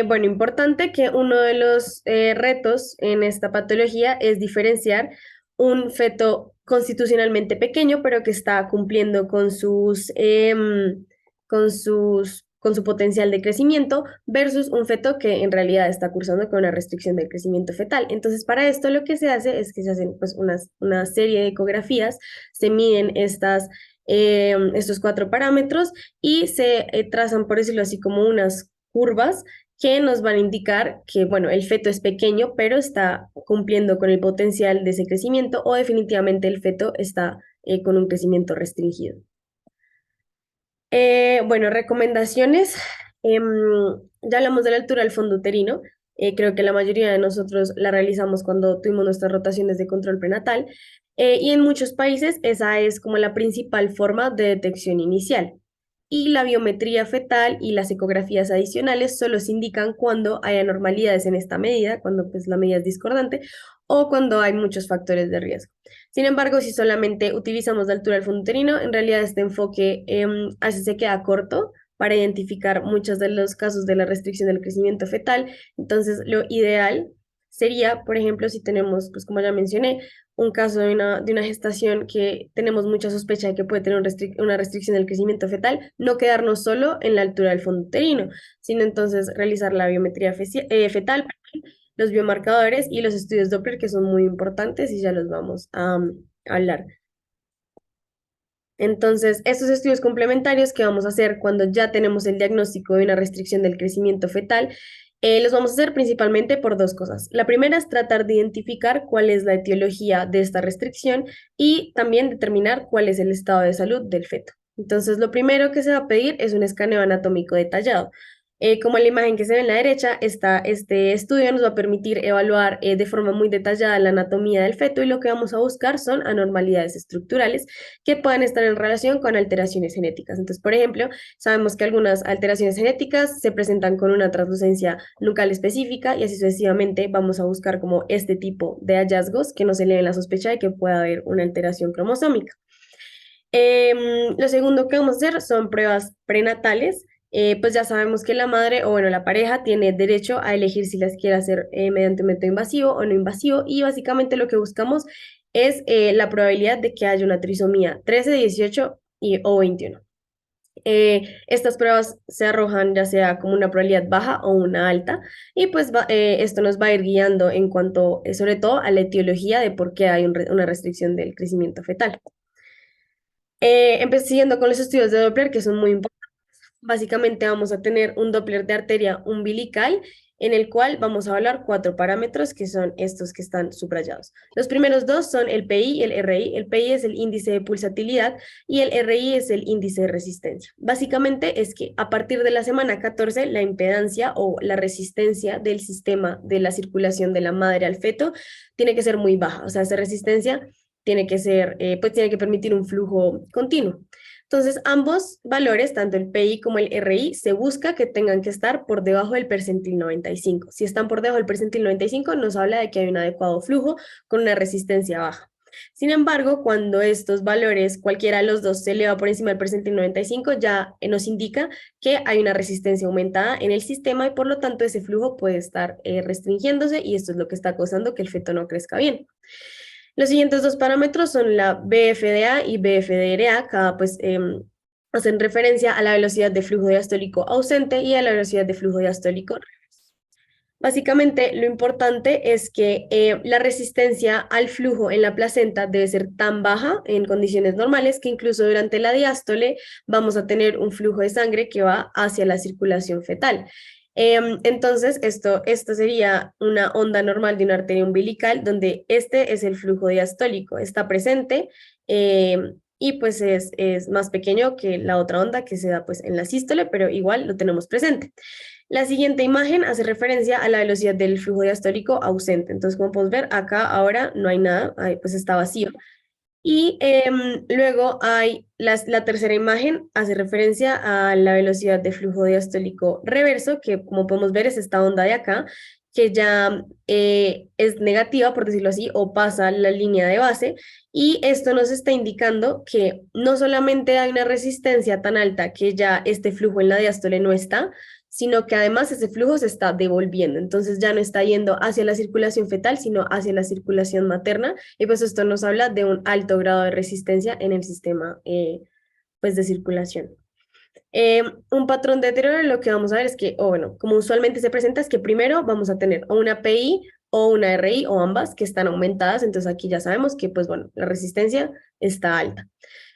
Speaker 1: Bueno, importante que uno de los retos en esta patología es diferenciar un feto constitucionalmente pequeño, pero que está cumpliendo con su potencial de crecimiento, versus un feto que en realidad está cursando con una restricción del crecimiento fetal. Entonces, para esto lo que se hace es que se hacen pues, una serie de ecografías, se miden estos cuatro parámetros y se trazan, por decirlo así, como unas curvas que nos van a indicar que, bueno, el feto es pequeño, pero está cumpliendo con el potencial de ese crecimiento o definitivamente el feto está con un crecimiento restringido. Bueno, recomendaciones. Ya hablamos de la altura del fondo uterino. Creo que la mayoría de nosotros la realizamos cuando tuvimos nuestras rotaciones de control prenatal. Y en muchos países esa es como la principal forma de detección inicial. Y la biometría fetal y las ecografías adicionales solo se indican cuando hay anormalidades en esta medida, cuando pues la medida es discordante o cuando hay muchos factores de riesgo. Sin embargo, si solamente utilizamos la altura del fondo uterino, en realidad este enfoque a veces se queda corto para identificar muchos de los casos de la restricción del crecimiento fetal. Entonces, lo ideal sería, por ejemplo, si tenemos, pues como ya mencioné, un caso de una gestación que tenemos mucha sospecha de que puede tener una restricción del crecimiento fetal, no quedarnos solo en la altura del fondo uterino, sino entonces realizar la biometría fetal, los biomarcadores y los estudios Doppler, que son muy importantes y ya los vamos a hablar. Entonces, estos estudios complementarios que vamos a hacer cuando ya tenemos el diagnóstico de una restricción del crecimiento fetal, los vamos a hacer principalmente por dos cosas. La primera es tratar de identificar cuál es la etiología de esta restricción y también determinar cuál es el estado de salud del feto. Entonces, lo primero que se va a pedir es un escaneo anatómico detallado. Como en la imagen que se ve en la derecha, este estudio nos va a permitir evaluar de forma muy detallada la anatomía del feto y lo que vamos a buscar son anormalidades estructurales que puedan estar en relación con alteraciones genéticas. Entonces, por ejemplo, sabemos que algunas alteraciones genéticas se presentan con una translucencia nucal específica y así sucesivamente vamos a buscar como este tipo de hallazgos que nos eleven la sospecha de que pueda haber una alteración cromosómica. Lo segundo que vamos a hacer son pruebas prenatales. Pues ya sabemos que la madre o bueno, la pareja tiene derecho a elegir si las quiere hacer mediante un método invasivo o no invasivo y básicamente lo que buscamos es la probabilidad de que haya una trisomía 13, 18 o 21. Estas pruebas se arrojan ya sea como una probabilidad baja o una alta y pues esto nos va a ir guiando en cuanto sobre todo a la etiología de por qué hay una restricción del crecimiento fetal. Siguiendo con los estudios de Doppler, que son muy importantes, básicamente vamos a tener un Doppler de arteria umbilical en el cual vamos a evaluar 4 parámetros que son estos que están subrayados. Los primeros dos son el PI y el RI. El PI es el índice de pulsatilidad y el RI es el índice de resistencia. Básicamente es que a partir de la semana 14 la impedancia o la resistencia del sistema de la circulación de la madre al feto tiene que ser muy baja, o sea, esa resistencia tiene que ser, pues tiene que permitir un flujo continuo. Entonces, ambos valores, tanto el PI como el RI, se busca que tengan que estar por debajo del percentil 95. Si están por debajo del percentil 95, nos habla de que hay un adecuado flujo con una resistencia baja. Sin embargo, cuando estos valores, cualquiera de los dos, se eleva por encima del percentil 95, ya nos indica que hay una resistencia aumentada en el sistema y por lo tanto ese flujo puede estar restringiéndose y esto es lo que está causando que el feto no crezca bien. Los siguientes dos parámetros son la BFDA y BFDRA, cada pues hacen referencia a la velocidad de flujo diastólico ausente y a la velocidad de flujo diastólico. Básicamente, lo importante es que la resistencia al flujo en la placenta debe ser tan baja en condiciones normales que incluso durante la diástole vamos a tener un flujo de sangre que va hacia la circulación fetal. Entonces, esto sería una onda normal de una arteria umbilical donde este es el flujo diastólico, está presente y pues es más pequeño que la otra onda que se da pues en la sístole, pero igual lo tenemos presente. La siguiente imagen hace referencia a la velocidad del flujo diastólico ausente. Entonces, como podemos ver, acá ahora no hay nada, pues está vacío. Y luego hay la tercera imagen, hace referencia a la velocidad de flujo diastólico reverso, que como podemos ver es esta onda de acá, que ya es negativa, por decirlo así, o pasa la línea de base, y esto nos está indicando que no solamente hay una resistencia tan alta que ya este flujo en la diástole no está, sino que además ese flujo se está devolviendo, entonces ya no está yendo hacia la circulación fetal, sino hacia la circulación materna, y pues esto nos habla de un alto grado de resistencia en el sistema pues de circulación. Un patrón de deterioro lo que vamos a ver es que, o bueno, como usualmente se presenta, es que primero vamos a tener o una PI o una RI o ambas que están aumentadas, entonces aquí ya sabemos que pues bueno, la resistencia está alta.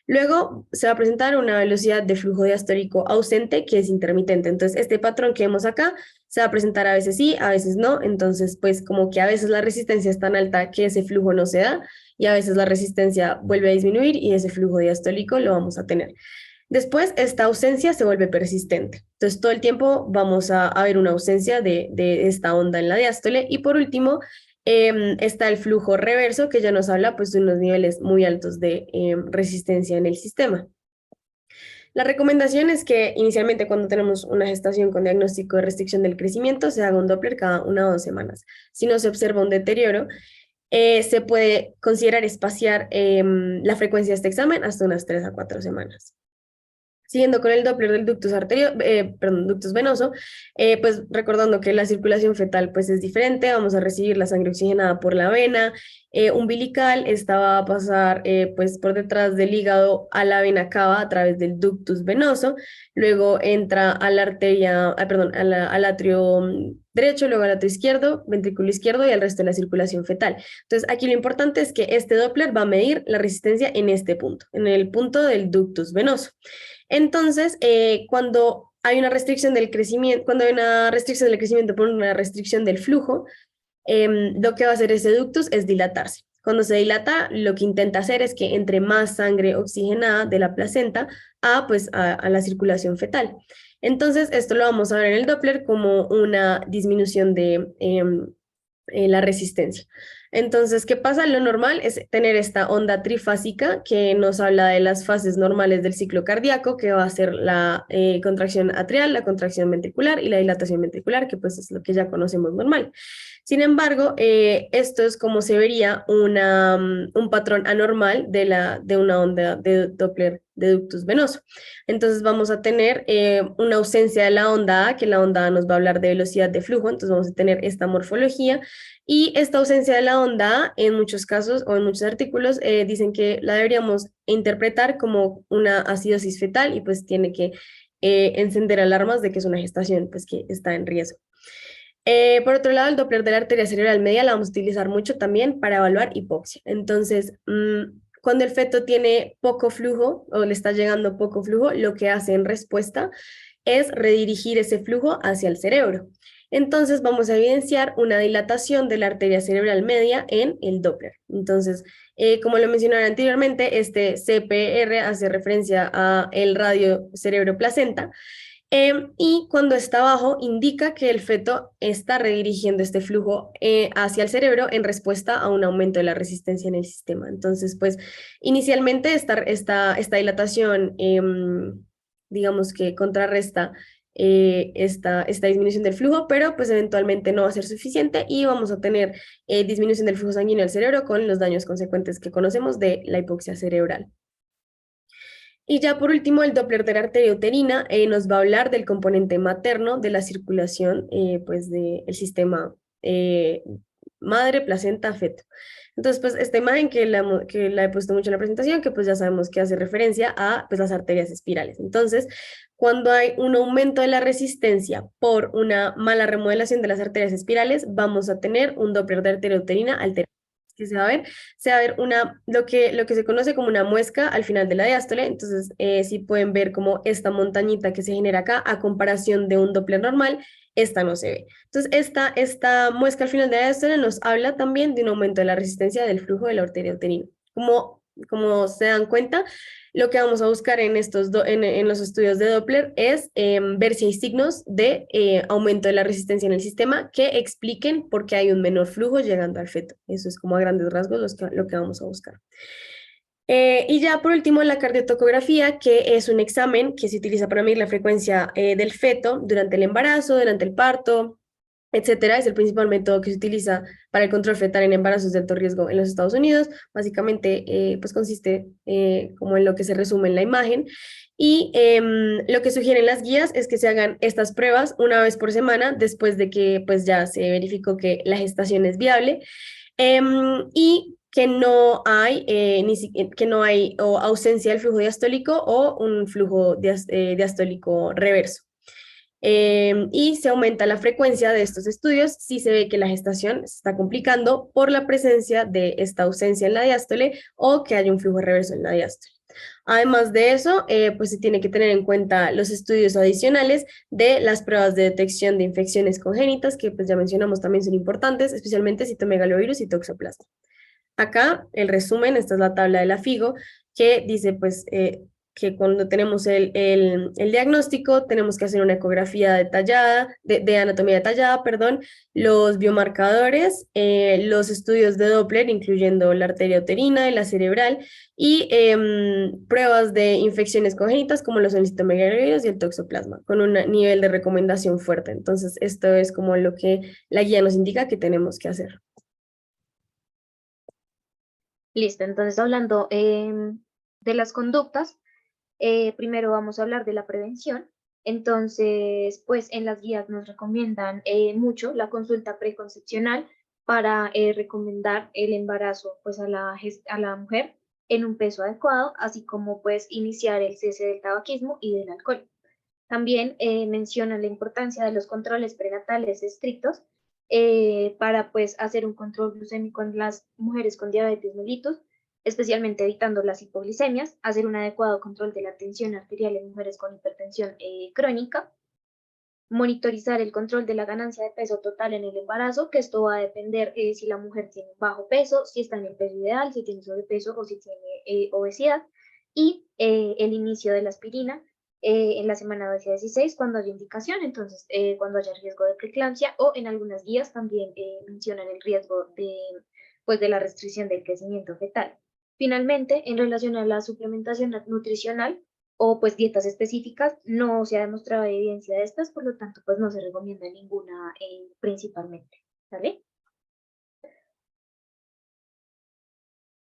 Speaker 1: Luego se va a presentar una velocidad de flujo diastólico ausente que es intermitente. Entonces, este patrón que vemos acá se va a presentar a veces sí, a veces no. Entonces, pues como que a veces la resistencia es tan alta que ese flujo no se da y a veces la resistencia vuelve a disminuir y ese flujo diastólico lo vamos a tener. Después, esta ausencia se vuelve persistente. Entonces, todo el tiempo vamos a ver una ausencia de esta onda en la diástole. Y por último, está el flujo reverso, que ya nos habla pues, de unos niveles muy altos de resistencia en el sistema. La recomendación es que inicialmente cuando tenemos una gestación con diagnóstico de restricción del crecimiento se haga un Doppler cada 1 o 2 semanas. Si no se observa un deterioro, se puede considerar espaciar la frecuencia de este examen hasta unas 3 a 4 semanas. Siguiendo con el Doppler del ductus venoso, pues recordando que la circulación fetal pues es diferente, vamos a recibir la sangre oxigenada por la vena umbilical, esta va a pasar pues por detrás del hígado a la vena cava a través del ductus venoso, luego entra a la arteria, perdón, al atrio derecho, luego al atrio izquierdo, ventrículo izquierdo y al resto de la circulación fetal. Entonces aquí lo importante es que este Doppler va a medir la resistencia en este punto, en el punto del ductus venoso. Entonces, cuando hay una restricción del crecimiento, cuando hay una restricción del crecimiento por una restricción del flujo, lo que va a hacer ese ductus es dilatarse. Cuando se dilata, lo que intenta hacer es que entre más sangre oxigenada de la placenta a la circulación fetal. Entonces, esto lo vamos a ver en el Doppler como una disminución de la resistencia. Entonces, ¿qué pasa? Lo normal es tener esta onda trifásica que nos habla de las fases normales del ciclo cardíaco, que va a ser la contracción atrial, la contracción ventricular y la dilatación ventricular, que pues es lo que ya conocemos normal. Sin embargo, esto es como se vería un patrón anormal de una onda de Doppler de ductus venoso. Entonces vamos a tener una ausencia de la onda A, que la onda A nos va a hablar de velocidad de flujo, entonces vamos a tener esta morfología, y esta ausencia de la onda A, en muchos casos o en muchos artículos, dicen que la deberíamos interpretar como una acidosis fetal y pues tiene que encender alarmas de que es una gestación pues que está en riesgo. Por otro lado, el Doppler de la arteria cerebral media la vamos a utilizar mucho también para evaluar hipoxia. Entonces, cuando el feto tiene poco flujo o le está llegando poco flujo, lo que hace en respuesta es redirigir ese flujo hacia el cerebro. Entonces, vamos a evidenciar una dilatación de la arteria cerebral media en el Doppler. Entonces, como lo mencionaba anteriormente, este CPR hace referencia a el radio cerebro-placenta, y cuando está bajo indica que el feto está redirigiendo este flujo hacia el cerebro en respuesta a un aumento de la resistencia en el sistema. Entonces, pues inicialmente esta dilatación, digamos que contrarresta esta disminución del flujo, pero pues eventualmente no va a ser suficiente y vamos a tener disminución del flujo sanguíneo al cerebro con los daños consecuentes que conocemos de la hipoxia cerebral. Y ya por último, el Doppler de la arteria uterina nos va a hablar del componente materno de la circulación pues del sistema madre, placenta, feto. Entonces, pues esta imagen que la he puesto mucho en la presentación, que pues ya sabemos que hace referencia a pues, las arterias espirales. Entonces, cuando hay un aumento de la resistencia por una mala remodelación de las arterias espirales, vamos a tener un Doppler de arteria uterina alterado. Que se va a ver lo que se conoce como una muesca al final de la diástole. Entonces, sí pueden ver como esta montañita que se genera acá, a comparación de un Doppler normal, esta no se ve. Entonces, esta muesca al final de la diástole nos habla también de un aumento de la resistencia del flujo de la arteria uterina. Como se dan cuenta, lo que vamos a buscar en los estudios de Doppler es ver si hay signos de aumento de la resistencia en el sistema que expliquen por qué hay un menor flujo llegando al feto. Eso es como a grandes rasgos lo que vamos a buscar. Y ya por último, la cardiotocografía, que es un examen que se utiliza para medir la frecuencia del feto durante el embarazo, durante el parto, etcétera. Es el principal método que se utiliza para el control fetal en embarazos de alto riesgo en los Estados Unidos. Básicamente, pues consiste como en lo que se resume en la imagen. Y lo que sugieren las guías es que se hagan estas pruebas una vez por semana después de que pues ya se verificó que la gestación es viable, y que no hay, que no hay o ausencia del flujo diastólico o un flujo diastólico reverso. Y se aumenta la frecuencia de estos estudios si se ve que la gestación se está complicando por la presencia de esta ausencia en la diástole o que haya un flujo reverso en la diástole. Además de eso, pues se tiene que tener en cuenta los estudios adicionales de las pruebas de detección de infecciones congénitas, que pues ya mencionamos también son importantes, especialmente citomegalovirus y toxoplasma. Acá el resumen, esta es la tabla de la FIGO, que dice pues que cuando tenemos el diagnóstico tenemos que hacer una ecografía detallada, de anatomía detallada, perdón, los biomarcadores, los estudios de Doppler, incluyendo la arteria uterina y la cerebral, y pruebas de infecciones congénitas como los citomegalovirus y el toxoplasma, con un nivel de recomendación fuerte. Entonces, esto es como lo que la guía nos indica que tenemos que hacer.
Speaker 4: Listo, entonces hablando de las conductas, Primero vamos a hablar de la prevención. Entonces, pues en las guías nos recomiendan mucho la consulta preconcepcional para recomendar el embarazo pues a la mujer en un peso adecuado, así como pues iniciar el cese del tabaquismo y del alcohol. También menciona la importancia de los controles prenatales estrictos para pues hacer un control glucémico en las mujeres con diabetes mellitus, especialmente evitando las hipoglicemias, hacer un adecuado control de la tensión arterial en mujeres con hipertensión crónica, monitorizar el control de la ganancia de peso total en el embarazo, que esto va a depender si la mujer tiene bajo peso, si está en el peso ideal, si tiene sobrepeso o si tiene obesidad, y el inicio de la aspirina en la semana 16 cuando haya indicación, entonces cuando haya riesgo de preeclampsia, o en algunas guías también mencionan el riesgo pues, de la restricción del crecimiento fetal. Finalmente, en relación a la suplementación nutricional, o pues dietas específicas, no se ha demostrado evidencia de estas, por lo tanto pues no se recomienda ninguna principalmente, ¿vale?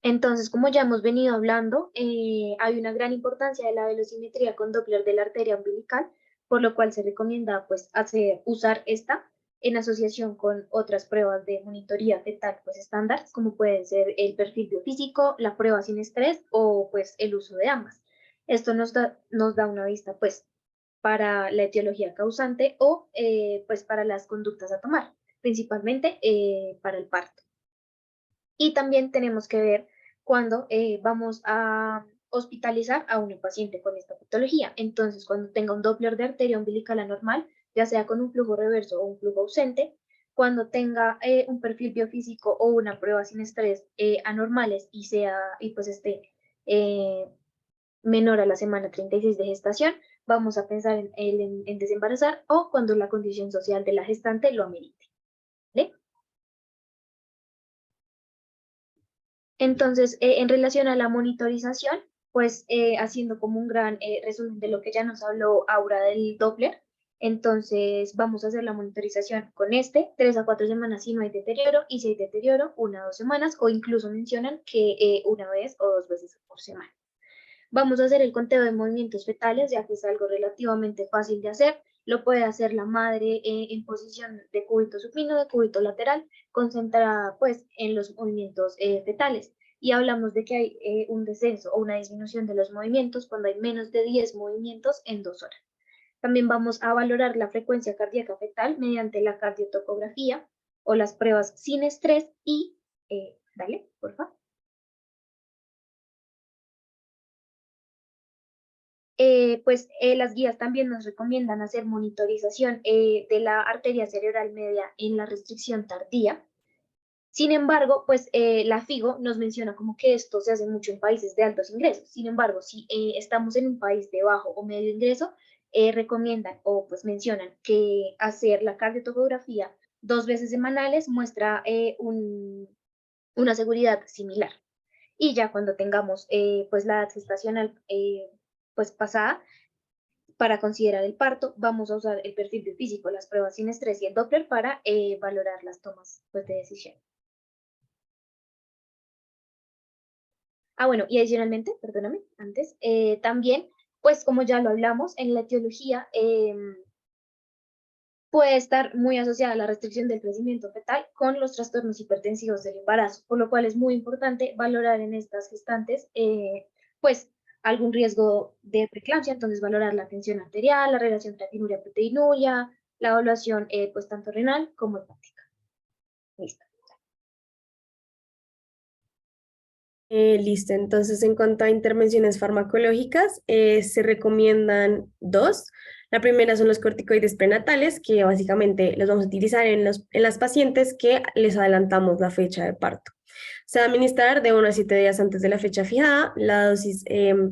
Speaker 4: Entonces, como ya hemos venido hablando, hay una gran importancia de la velocimetría con Doppler de la arteria umbilical, por lo cual se recomienda pues usar esta en asociación con otras pruebas de monitoría fetal pues estándar, como pueden ser el perfil biofísico, la prueba sin estrés o pues el uso de ambas. Esto nos da una vista pues para la etiología causante o pues para las conductas a tomar, principalmente para el parto. Y también tenemos que ver cuando vamos a hospitalizar a una paciente con esta patología. Entonces, cuando tenga un Doppler de arteria umbilical anormal, ya sea con un flujo reverso o un flujo ausente, cuando tenga un perfil biofísico o una prueba sin estrés anormales y pues esté eh, menor a la semana 36 de gestación, vamos a pensar en desembarazar o cuando la condición social de la gestante lo amerite. ¿Vale? Entonces, en relación a la monitorización, pues haciendo como un gran resumen de lo que ya nos habló Aura del Doppler, entonces vamos a hacer la monitorización con 3 a 4 semanas si no hay deterioro, y si hay deterioro, 1 a 2 semanas, o incluso mencionan que una vez o 2 veces por semana. Vamos a hacer el conteo de movimientos fetales, ya que es algo relativamente fácil de hacer. Lo puede hacer la madre en posición de cúbito supino, de cúbito lateral, concentrada pues en los movimientos fetales. Y hablamos de que hay un descenso o una disminución de los movimientos cuando hay menos de 10 movimientos en 2 horas. También vamos a valorar la frecuencia cardíaca fetal mediante la cardiotocografía o las pruebas sin estrés y, dale, por favor. Pues las guías también nos recomiendan hacer monitorización de la arteria cerebral media en la restricción tardía. Sin embargo, pues la FIGO nos menciona como que esto se hace mucho en países de altos ingresos. Sin embargo, si estamos en un país de bajo o medio ingreso, recomiendan o pues mencionan que hacer la cardiotocografía 2 veces semanales muestra una seguridad similar. Y ya cuando tengamos pues la edad gestacional pues pasada, para considerar el parto, vamos a usar el perfil biofísico, las pruebas sin estrés y el Doppler para valorar las tomas pues, de decisión. Bueno, y adicionalmente, perdóname, antes, también, pues como ya lo hablamos, en la etiología puede estar muy asociada a la restricción del crecimiento fetal con los trastornos hipertensivos del embarazo, por lo cual es muy importante valorar en estas gestantes, pues, algún riesgo de preeclampsia, entonces valorar la tensión arterial, la relación proteinuria, la evaluación, pues, tanto renal como hepática. Listo.
Speaker 1: Listo, entonces en cuanto a intervenciones farmacológicas, se recomiendan dos. La primera son los corticoides prenatales, que básicamente los vamos a utilizar en las pacientes que les adelantamos la fecha de parto. Se va a administrar de 1 a 7 días antes de la fecha fijada. La dosis,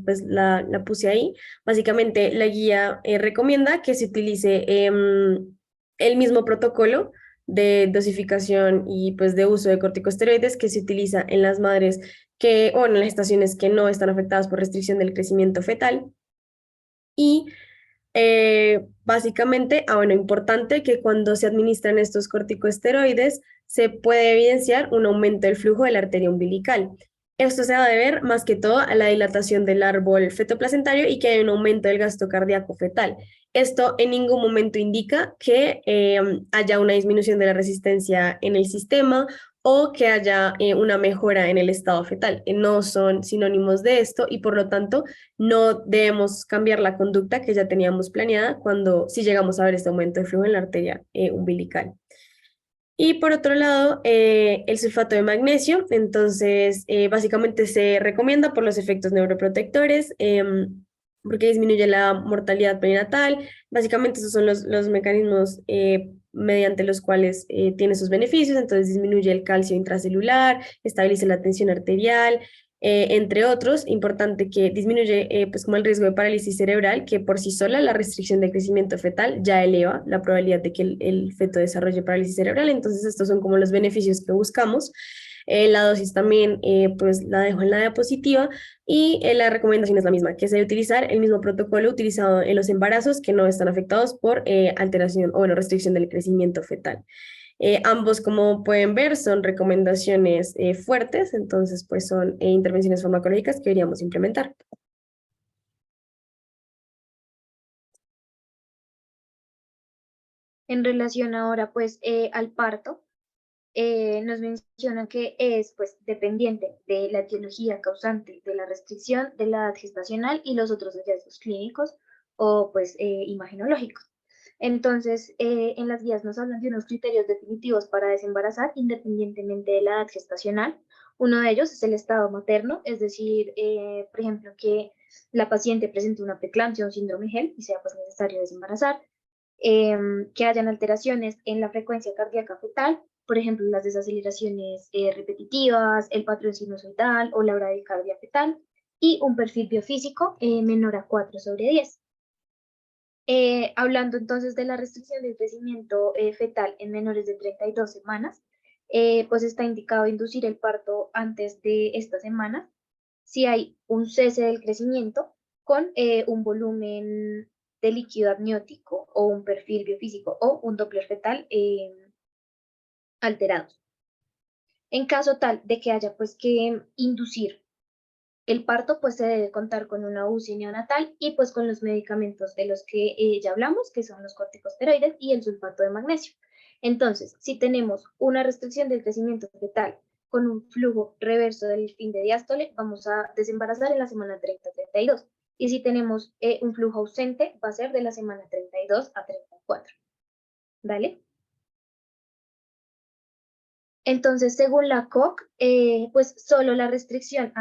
Speaker 1: pues la puse ahí. Básicamente la guía recomienda que se utilice el mismo protocolo de dosificación y pues de uso de corticosteroides que se utiliza en las madres o en las gestaciones que no están afectadas por restricción del crecimiento fetal. Y básicamente, bueno, importante que cuando se administran estos corticosteroides se puede evidenciar un aumento del flujo de la arteria umbilical. Esto se va a deber más que todo a la dilatación del árbol fetoplacentario y que hay un aumento del gasto cardíaco fetal. Esto en ningún momento indica que haya una disminución de la resistencia en el sistema o que haya una mejora en el estado fetal. No son sinónimos de esto y por lo tanto no debemos cambiar la conducta que ya teníamos planeada cuando si llegamos a ver este aumento de flujo en la arteria umbilical. Y por otro lado, el sulfato de magnesio, entonces básicamente se recomienda por los efectos neuroprotectores, porque disminuye la mortalidad perinatal. Básicamente esos son los mecanismos mediante los cuales tiene sus beneficios, entonces disminuye el calcio intracelular, estabiliza la tensión arterial, entre otros, importante que disminuye pues como el riesgo de parálisis cerebral, que por sí sola la restricción de crecimiento fetal ya eleva la probabilidad de que el feto desarrolle parálisis cerebral, entonces estos son como los beneficios que buscamos. La dosis también pues la dejo en la diapositiva y la recomendación es la misma, que es de utilizar el mismo protocolo utilizado en los embarazos que no están afectados por alteración o bueno, restricción del crecimiento fetal. Ambos, como pueden ver, son recomendaciones fuertes, entonces pues son intervenciones farmacológicas que deberíamos implementar.
Speaker 4: En relación ahora pues al parto, nos menciona que es pues dependiente de la etiología causante de la restricción de la edad gestacional y los otros hallazgos clínicos o pues imagenológicos. Entonces, en las guías nos hablan de unos criterios definitivos para desembarazar independientemente de la edad gestacional. Uno de ellos es el estado materno, es decir, por ejemplo, que la paciente presente una preeclampsia o un síndrome GEL y sea pues necesario desembarazar. Que hayan alteraciones en la frecuencia cardíaca fetal, por ejemplo, las desaceleraciones repetitivas, el patrón sinusoidal o la bradicardia fetal, y un perfil biofísico menor a 4/10. Hablando entonces de la restricción del crecimiento fetal en menores de 32 semanas, pues está indicado inducir el parto antes de estas semanas si hay un cese del crecimiento con un volumen de líquido amniótico o un perfil biofísico o un Doppler fetal alterados. En caso tal de que haya pues que inducir el parto, pues se debe contar con una UCI neonatal y pues con los medicamentos de los que ya hablamos, que son los corticosteroides y el sulfato de magnesio. Entonces, si tenemos una restricción del crecimiento fetal con un flujo reverso del fin de diástole, vamos a desembarazar en la semana 30-32. Y si tenemos un flujo ausente, va a ser de la semana 32 a 34. ¿Vale? Entonces, según la COC, pues solo la restricción,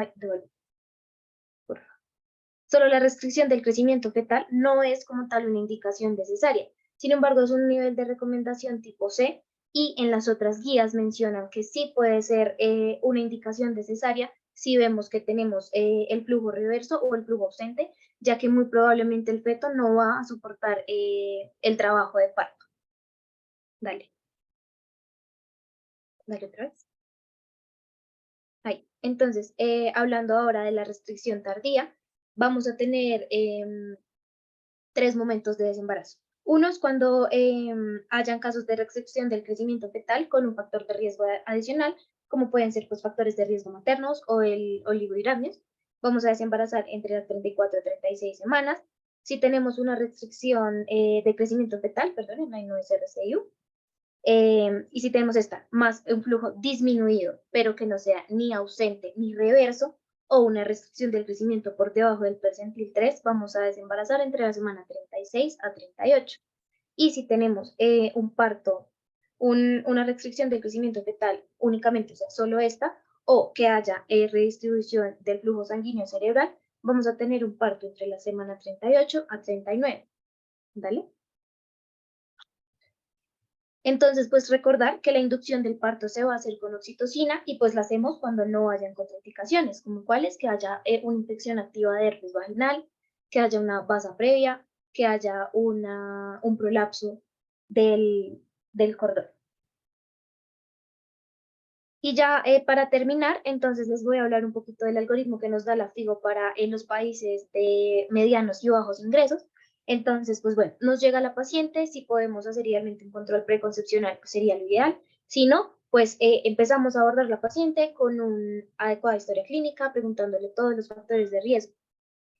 Speaker 4: solo la restricción del crecimiento fetal no es como tal una indicación de cesárea. Sin embargo, es un nivel de recomendación tipo C y en las otras guías mencionan que sí puede ser una indicación de cesárea si vemos que tenemos el flujo reverso o el flujo ausente, ya que muy probablemente el feto no va a soportar el trabajo de parto. Dale. Dale otra vez. Ahí. Entonces, hablando ahora de la restricción tardía, vamos a tener 3 momentos de desembarazo. Uno es cuando hayan casos de restricción del crecimiento fetal con un factor de riesgo adicional, como pueden ser pues, factores de riesgo maternos o el oligohidramias. Vamos a desembarazar entre las 34 y 36 semanas. Si tenemos una restricción de crecimiento fetal, perdón, no es RCIU, y si tenemos esta, más un flujo disminuido, pero que no sea ni ausente ni reverso, o una restricción del crecimiento por debajo del percentil 3, vamos a desembarazar entre la semana 36 a 38. Y si tenemos un parto, una restricción del crecimiento fetal únicamente, o sea, solo esta, o que haya redistribución del flujo sanguíneo cerebral, vamos a tener un parto entre la semana 38 a 39. ¿Vale? Entonces, pues recordar que la inducción del parto se va a hacer con oxitocina y pues la hacemos cuando no hayan contraindicaciones, como cuáles, que haya una infección activa de herpes vaginal, que haya una basa previa, que haya un prolapso del cordón. Y ya para terminar, entonces les voy a hablar un poquito del algoritmo que nos da la FIGO para en los países de medianos y bajos ingresos. Entonces, pues bueno, nos llega la paciente, si podemos hacer idealmente un control preconcepcional, pues sería lo ideal. Si no, pues empezamos a abordar a la paciente con una adecuada historia clínica, preguntándole todos los factores de riesgo.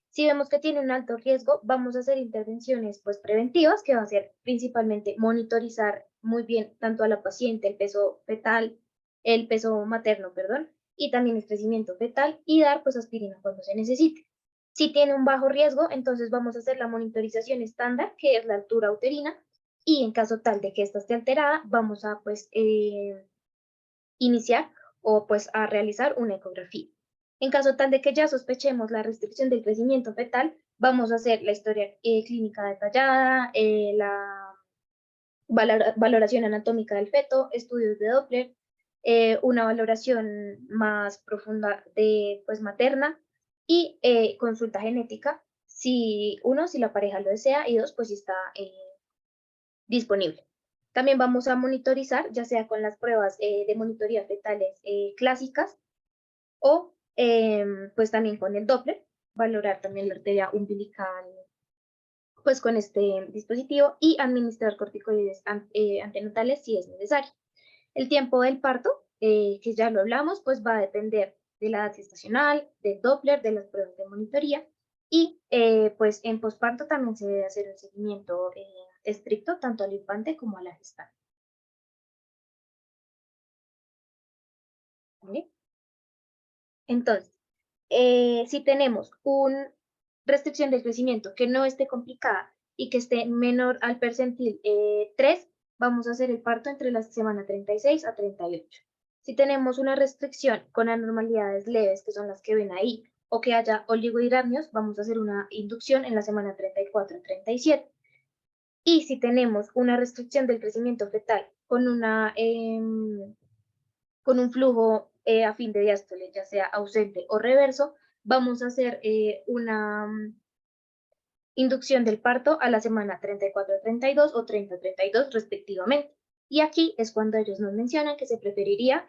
Speaker 4: Si vemos que tiene un alto riesgo, vamos a hacer intervenciones pues preventivas, que va a ser principalmente monitorizar muy bien tanto a la paciente, el peso fetal, el peso materno, perdón, y también el crecimiento fetal, y dar pues aspirina cuando se necesite. Si tiene un bajo riesgo, entonces vamos a hacer la monitorización estándar, que es la altura uterina, y en caso tal de que esta esté alterada, vamos a pues iniciar o pues a realizar una ecografía. En caso tal de que ya sospechemos la restricción del crecimiento fetal, vamos a hacer la historia clínica detallada, la valoración anatómica del feto, estudios de Doppler, una valoración más profunda de pues materna y consulta genética, si uno, si la pareja lo desea, y dos, pues si está disponible. También vamos a monitorizar, ya sea con las pruebas de monitoría fetales clásicas o pues también con el Doppler, valorar también la arteria umbilical pues con este dispositivo y administrar corticoides antenatales si es necesario. El tiempo del parto, que ya lo hablamos, pues va a depender de la edad gestacional, del Doppler, de las pruebas de monitoría y pues en posparto también se debe hacer un seguimiento estricto tanto al infante como a la gestante. ¿Vale? Entonces, si tenemos una restricción del crecimiento que no esté complicada y que esté menor al percentil 3, vamos a hacer el parto entre la semana 36 a 38. Si tenemos una restricción con anormalidades leves, que son las que ven ahí, o que haya oligohidramios, vamos a hacer una inducción en la semana 34 a 37. Y si tenemos una restricción del crecimiento fetal con con un flujo a fin de diástole, ya sea ausente o reverso, vamos a hacer una inducción del parto a la semana 34-32 o 30-32 respectivamente. Y aquí es cuando ellos nos mencionan que se preferiría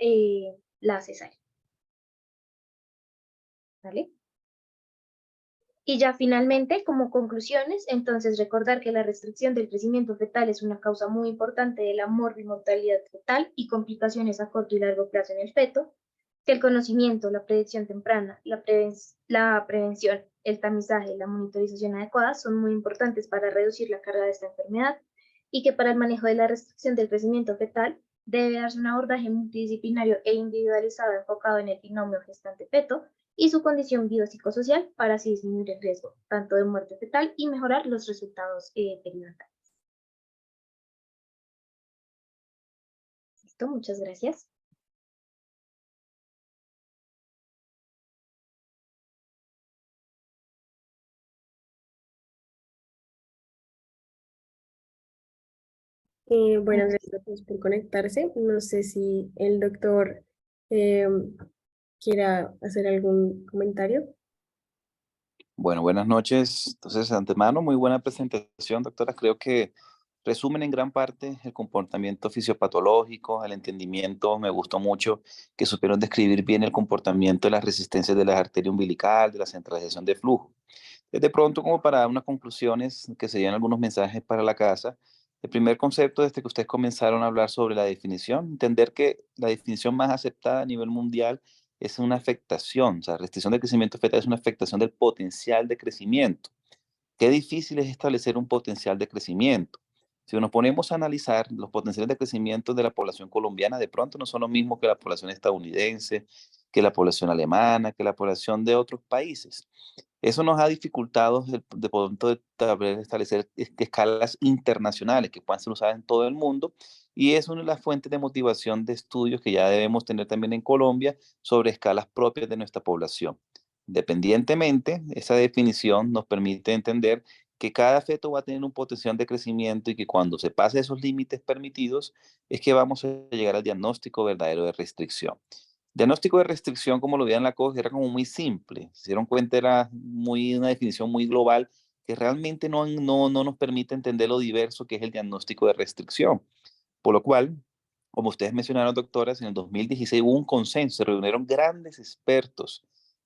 Speaker 4: la cesárea. ¿Vale? Y ya finalmente, como conclusiones, entonces recordar que la restricción del crecimiento fetal es una causa muy importante de la morbimortalidad fetal y complicaciones a corto y largo plazo en el feto, que el conocimiento, la predicción temprana, la prevención, el tamizaje y la monitorización adecuada son muy importantes para reducir la carga de esta enfermedad y que para el manejo de la restricción del crecimiento fetal debe darse un abordaje multidisciplinario e individualizado enfocado en el binomio gestante-feto y su condición biopsicosocial para así disminuir el riesgo tanto de muerte fetal y mejorar los resultados perinatales. Listo, muchas gracias.
Speaker 1: Buenas gracias a todos por conectarse. No sé si el doctor eh, quiera hacer algún comentario.
Speaker 3: Bueno, buenas noches. Entonces, de antemano, muy buena presentación, doctora. Creo que resumen en gran parte el comportamiento fisiopatológico, el entendimiento. Me gustó mucho que supieron describir bien el comportamiento de las resistencias de la arteria umbilical, de la centralización de flujo. De pronto, como para dar unas conclusiones, que serían algunos mensajes para la casa. El primer concepto, desde que ustedes comenzaron a hablar sobre la definición, entender que la definición más aceptada a nivel mundial es una afectación, o sea, restricción del crecimiento fetal es una afectación del potencial de crecimiento. Qué difícil es establecer un potencial de crecimiento. Si nos ponemos a analizar los potenciales de crecimiento de la población colombiana, de pronto no son lo mismo que la población estadounidense, que la población alemana, que la población de otros países. Eso nos ha dificultado de poder establecer escalas internacionales que puedan ser usadas en todo el mundo, y es una de las fuentes de motivación de estudios que ya debemos tener también en Colombia sobre escalas propias de nuestra población. Independientemente, esa definición nos permite entender que cada feto va a tener un potencial de crecimiento y que cuando se pase esos límites permitidos es que vamos a llegar al diagnóstico verdadero de restricción. Diagnóstico de restricción, como lo veían la COG, era como muy simple. Se dieron cuenta, era una definición muy global que realmente no nos permite entender lo diverso que es el diagnóstico de restricción. Por lo cual, como ustedes mencionaron, doctoras, en el 2016 hubo un consenso, se reunieron grandes expertos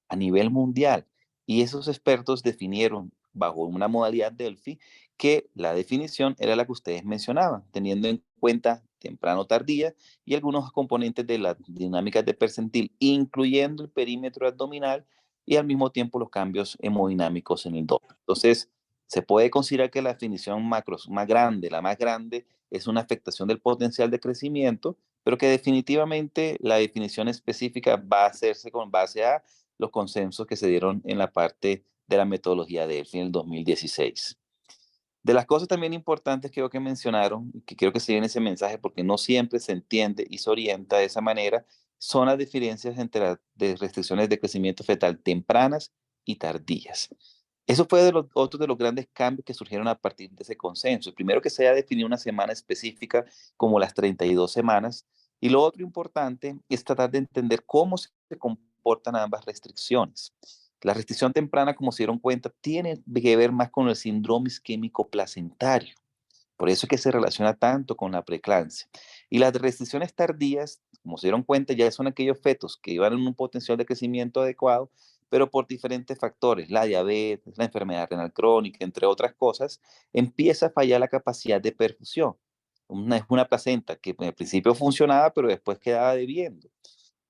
Speaker 3: a nivel mundial y esos expertos definieron bajo una modalidad Delphi que la definición era la que ustedes mencionaban, teniendo en cuenta temprano-tardía y algunos componentes de las dinámicas de percentil, incluyendo el perímetro abdominal y al mismo tiempo los cambios hemodinámicos en el Doppler. Entonces, se puede considerar que la definición macro más grande, la más grande, es una afectación del potencial de crecimiento, pero que definitivamente la definición específica va a hacerse con base a los consensos que se dieron en la parte de la metodología de Delphi en el 2016. De las cosas también importantes que creo que mencionaron, y que quiero que se lleven ese mensaje porque no siempre se entiende y se orienta de esa manera, son las diferencias entre las de restricciones de crecimiento fetal tempranas y tardías. Eso fue de los, otro de los grandes cambios que surgieron a partir de ese consenso. Primero que se haya definido una semana específica como las 32 semanas, y lo otro importante es tratar de entender cómo se comportan ambas restricciones. La restricción temprana, como se dieron cuenta, tiene que ver más con el síndrome isquémico placentario. Por eso es que se relaciona tanto con la preeclampsia. Y las restricciones tardías, como se dieron cuenta, ya son aquellos fetos que iban en un potencial de crecimiento adecuado, pero por diferentes factores, la diabetes, la enfermedad renal crónica, entre otras cosas, empieza a fallar la capacidad de perfusión. Es una placenta que al principio funcionaba, pero después quedaba debiendo.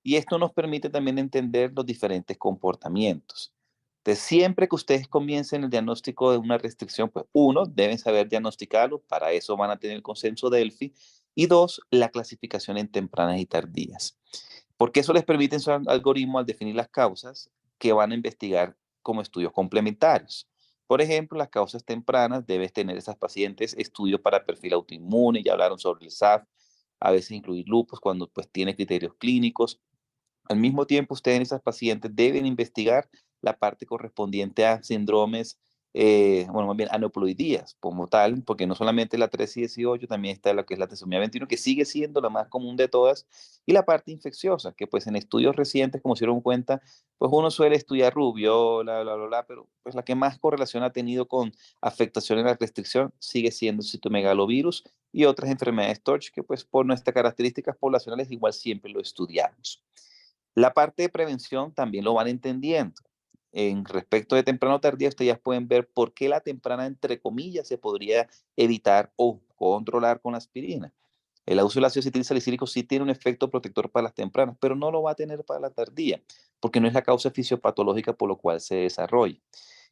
Speaker 3: Y esto nos permite también entender los diferentes comportamientos. Entonces, siempre que ustedes comiencen el diagnóstico de una restricción, pues uno, deben saber diagnosticarlo, para eso van a tener el consenso Delphi, y dos, la clasificación en tempranas y tardías. Porque eso les permite en su algoritmo al definir las causas que van a investigar como estudios complementarios. Por ejemplo, las causas tempranas, debes tener esas pacientes estudios para perfil autoinmune, ya hablaron sobre el SAF, a veces incluir lupus cuando pues tiene criterios clínicos. Al mismo tiempo, ustedes en esas pacientes deben investigar la parte correspondiente a síndromes, bueno, más bien aneuploidías como tal, porque no solamente la 3 y 18, también está lo que es la trisomía 21, que sigue siendo la más común de todas, y la parte infecciosa, que pues en estudios recientes, como se dieron cuenta, pues uno suele estudiar rubiola, bla, bla, bla, pero pues la que más correlación ha tenido con afectación en la restricción sigue siendo el citomegalovirus y otras enfermedades TORCH, que pues por nuestras características poblacionales igual siempre lo estudiamos. La parte de prevención también lo van entendiendo. En respecto de temprano o tardía, ustedes ya pueden ver por qué la temprana, entre comillas, se podría evitar o controlar con aspirina. El uso del ácido acetil salicílico sí tiene un efecto protector para las tempranas, pero no lo va a tener para la tardía, porque no es la causa fisiopatológica por lo cual se desarrolla.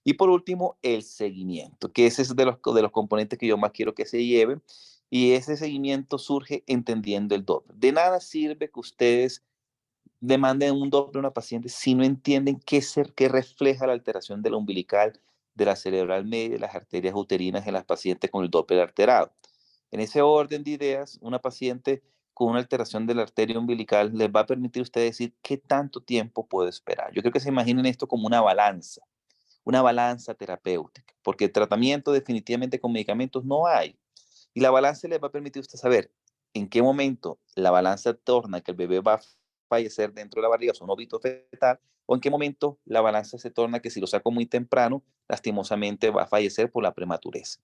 Speaker 3: Y por último, el seguimiento, que ese es de los componentes que yo más quiero que se lleven, y ese seguimiento surge entendiendo el Doppler. De nada sirve que ustedes demanden un Doppler a una paciente si no entienden qué refleja la alteración de la umbilical, de la cerebral media y las arterias uterinas en las pacientes con el Doppler alterado. En ese orden de ideas, una paciente con una alteración de la arteria umbilical les va a permitir a usted decir qué tanto tiempo puede esperar. Yo creo que se imaginen esto como una balanza terapéutica, porque tratamiento definitivamente con medicamentos no hay. Y la balanza les va a permitir a usted saber en qué momento la balanza torna que el bebé va a fallecer dentro de la barriga, o un óbito fetal, o en qué momento la balanza se torna que si lo saco muy temprano, lastimosamente va a fallecer por la prematurez.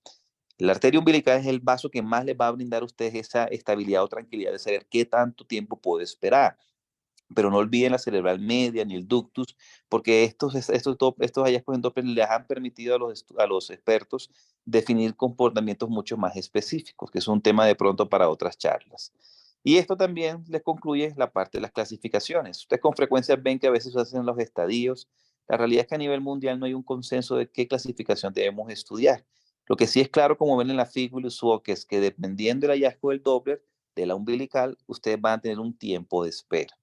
Speaker 3: La arteria umbilical es el vaso que más les va a brindar a ustedes esa estabilidad o tranquilidad de saber qué tanto tiempo puede esperar. Pero no olviden la cerebral media ni el ductus, porque estos hallazgos en Doppler les han permitido a los expertos definir comportamientos mucho más específicos, que es un tema de pronto para otras charlas. Y esto también les concluye la parte de las clasificaciones. Ustedes con frecuencia ven que a veces se hacen los estadios. La realidad es que a nivel mundial no hay un consenso de qué clasificación debemos estudiar. Lo que sí es claro, como ven en la figura que es que dependiendo del hallazgo del Doppler, de la umbilical, ustedes van a tener un tiempo de espera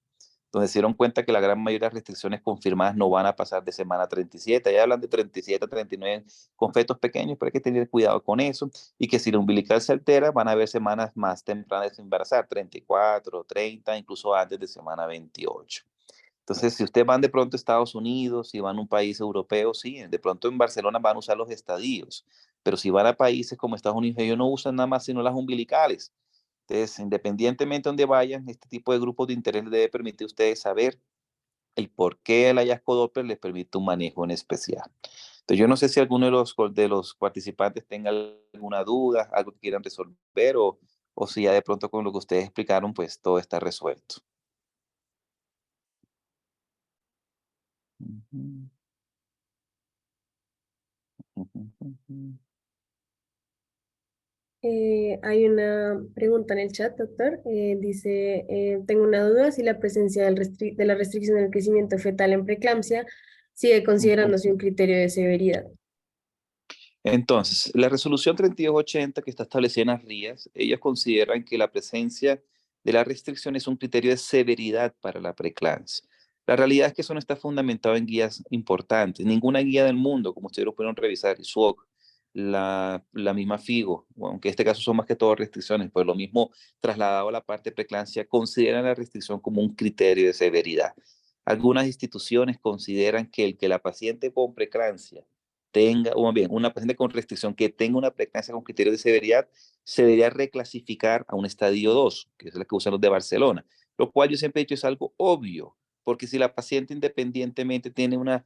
Speaker 3: donde se dieron cuenta que la gran mayoría de restricciones confirmadas no van a pasar de semana 37. Ya hablan de 37 a 39 con fetos pequeños, pero hay que tener cuidado con eso. Y que si la umbilical se altera, van a haber semanas más tempranas de embarazar, 34, 30, incluso antes de semana 28. Entonces, si ustedes van de pronto a Estados Unidos, si van a un país europeo, sí, de pronto en Barcelona van a usar los estadios, pero si van a países como Estados Unidos, ellos no usan nada más sino las umbilicales. Entonces, independientemente de donde vayan, este tipo de grupos de interés les debe permitir a ustedes saber el por qué el hallazgo Doppler les permite un manejo en especial. Entonces, yo no sé si alguno de los participantes tenga alguna duda, algo que quieran resolver o si ya de pronto con lo que ustedes explicaron, pues todo está resuelto. Ujú, ujú, ujú.
Speaker 1: Hay una pregunta en el chat, doctor. Dice, tengo una duda si la presencia de la restricción del crecimiento fetal en preeclampsia sigue
Speaker 3: Ujú.
Speaker 1: considerándose un criterio de severidad.
Speaker 3: Entonces, la resolución 3280 que está establecida en las RIAs, ellas consideran que la presencia de la restricción es un criterio de severidad para la preeclampsia. La realidad es que eso no está fundamentado en guías importantes. Ninguna guía del mundo, como ustedes lo pudieron revisar, ISUOC, la misma FIGO, aunque en este caso son más que todo restricciones, pues lo mismo trasladado a la parte de preeclampsia, consideran la restricción como un criterio de severidad. Algunas instituciones consideran que el que la paciente con preeclampsia tenga, o bien, una paciente con restricción que tenga una preeclampsia con criterio de severidad, se debería reclasificar a un estadio 2, que es la que usan los de Barcelona, lo cual yo siempre he dicho es algo obvio, porque si la paciente independientemente tiene una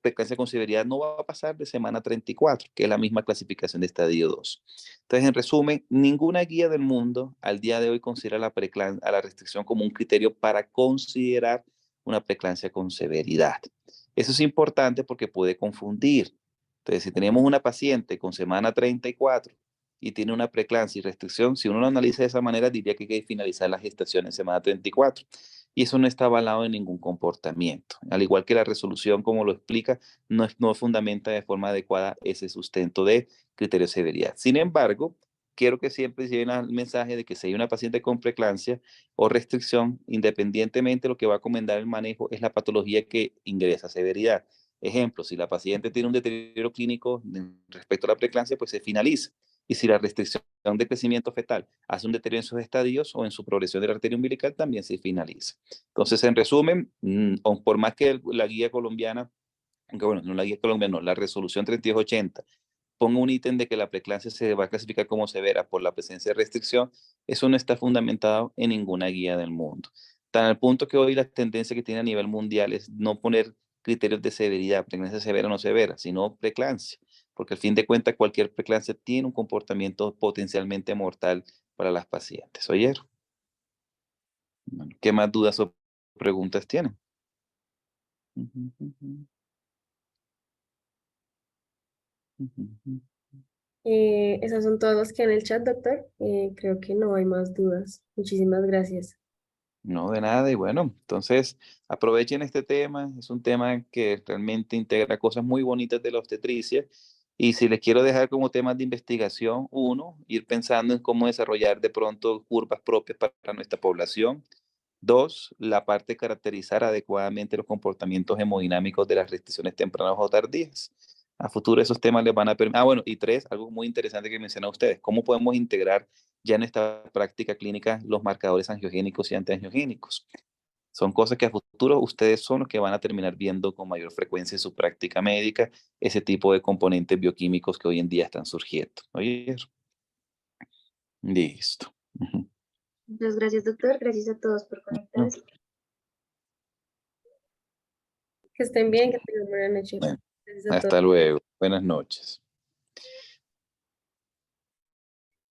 Speaker 3: preeclampsia con severidad, no va a pasar de semana 34, que es la misma clasificación de estadio 2. Entonces, en resumen, ninguna guía del mundo al día de hoy considera a la restricción como un criterio para considerar una preeclampsia con severidad. Eso es importante porque puede confundir. Entonces, si tenemos una paciente con semana 34 y tiene una preeclampsia y restricción, si uno lo analiza de esa manera, diría que hay que finalizar la gestación en semana 34. Y eso no está avalado en ningún comportamiento. Al igual que la resolución, como lo explica, no fundamenta de forma adecuada ese sustento de criterio de severidad. Sin embargo, quiero que siempre lleven el mensaje de que si hay una paciente con preeclampsia o restricción, independientemente lo que va a recomendar el manejo es la patología que ingresa a severidad. Ejemplo, si la paciente tiene un deterioro clínico respecto a la preeclampsia, pues se finaliza. Y si la restricción de crecimiento fetal hace un deterioro en sus estadios o en su progresión de la arteria umbilical, también se finaliza. Entonces, en resumen, por más que la guía colombiana, aunque bueno, no la guía colombiana, no, la resolución 3280 ponga un ítem de que la preeclampsia se va a clasificar como severa por la presencia de restricción, eso no está fundamentado en ninguna guía del mundo. Tan al punto que hoy la tendencia que tiene a nivel mundial es no poner criterios de severidad, preeclampsia severa o no severa, sino preeclampsia, porque al fin de cuentas cualquier preeclampsia tiene un comportamiento potencialmente mortal para las pacientes. ¿Oyeron? Bueno, ¿qué más dudas o preguntas tienen?
Speaker 1: Esas son todas las que hay en el chat, doctor. Creo que no hay más dudas. Muchísimas gracias.
Speaker 3: No, de nada. Y bueno, entonces aprovechen este tema. Es un tema que realmente integra cosas muy bonitas de la obstetricia. Y si les quiero dejar como temas de investigación, uno, ir pensando en cómo desarrollar de pronto curvas propias para nuestra población. Dos, la parte de caracterizar adecuadamente los comportamientos hemodinámicos de las restricciones tempranas o tardías. A futuro esos temas les van a permitir. Ah, bueno, y tres, algo muy interesante que mencionan ustedes, cómo podemos integrar ya en esta práctica clínica los marcadores angiogénicos y antiangiogénicos. Son cosas que a futuro ustedes son los que van a terminar viendo con mayor frecuencia en su práctica médica, ese tipo de componentes bioquímicos que hoy en día están surgiendo. Oye, listo.
Speaker 4: Muchas gracias, doctor. Gracias a todos por conectarse.
Speaker 1: Que estén bien, que tengan buena noche.
Speaker 3: Bueno,
Speaker 1: Gracias a todos.
Speaker 3: hasta luego. Buenas noches.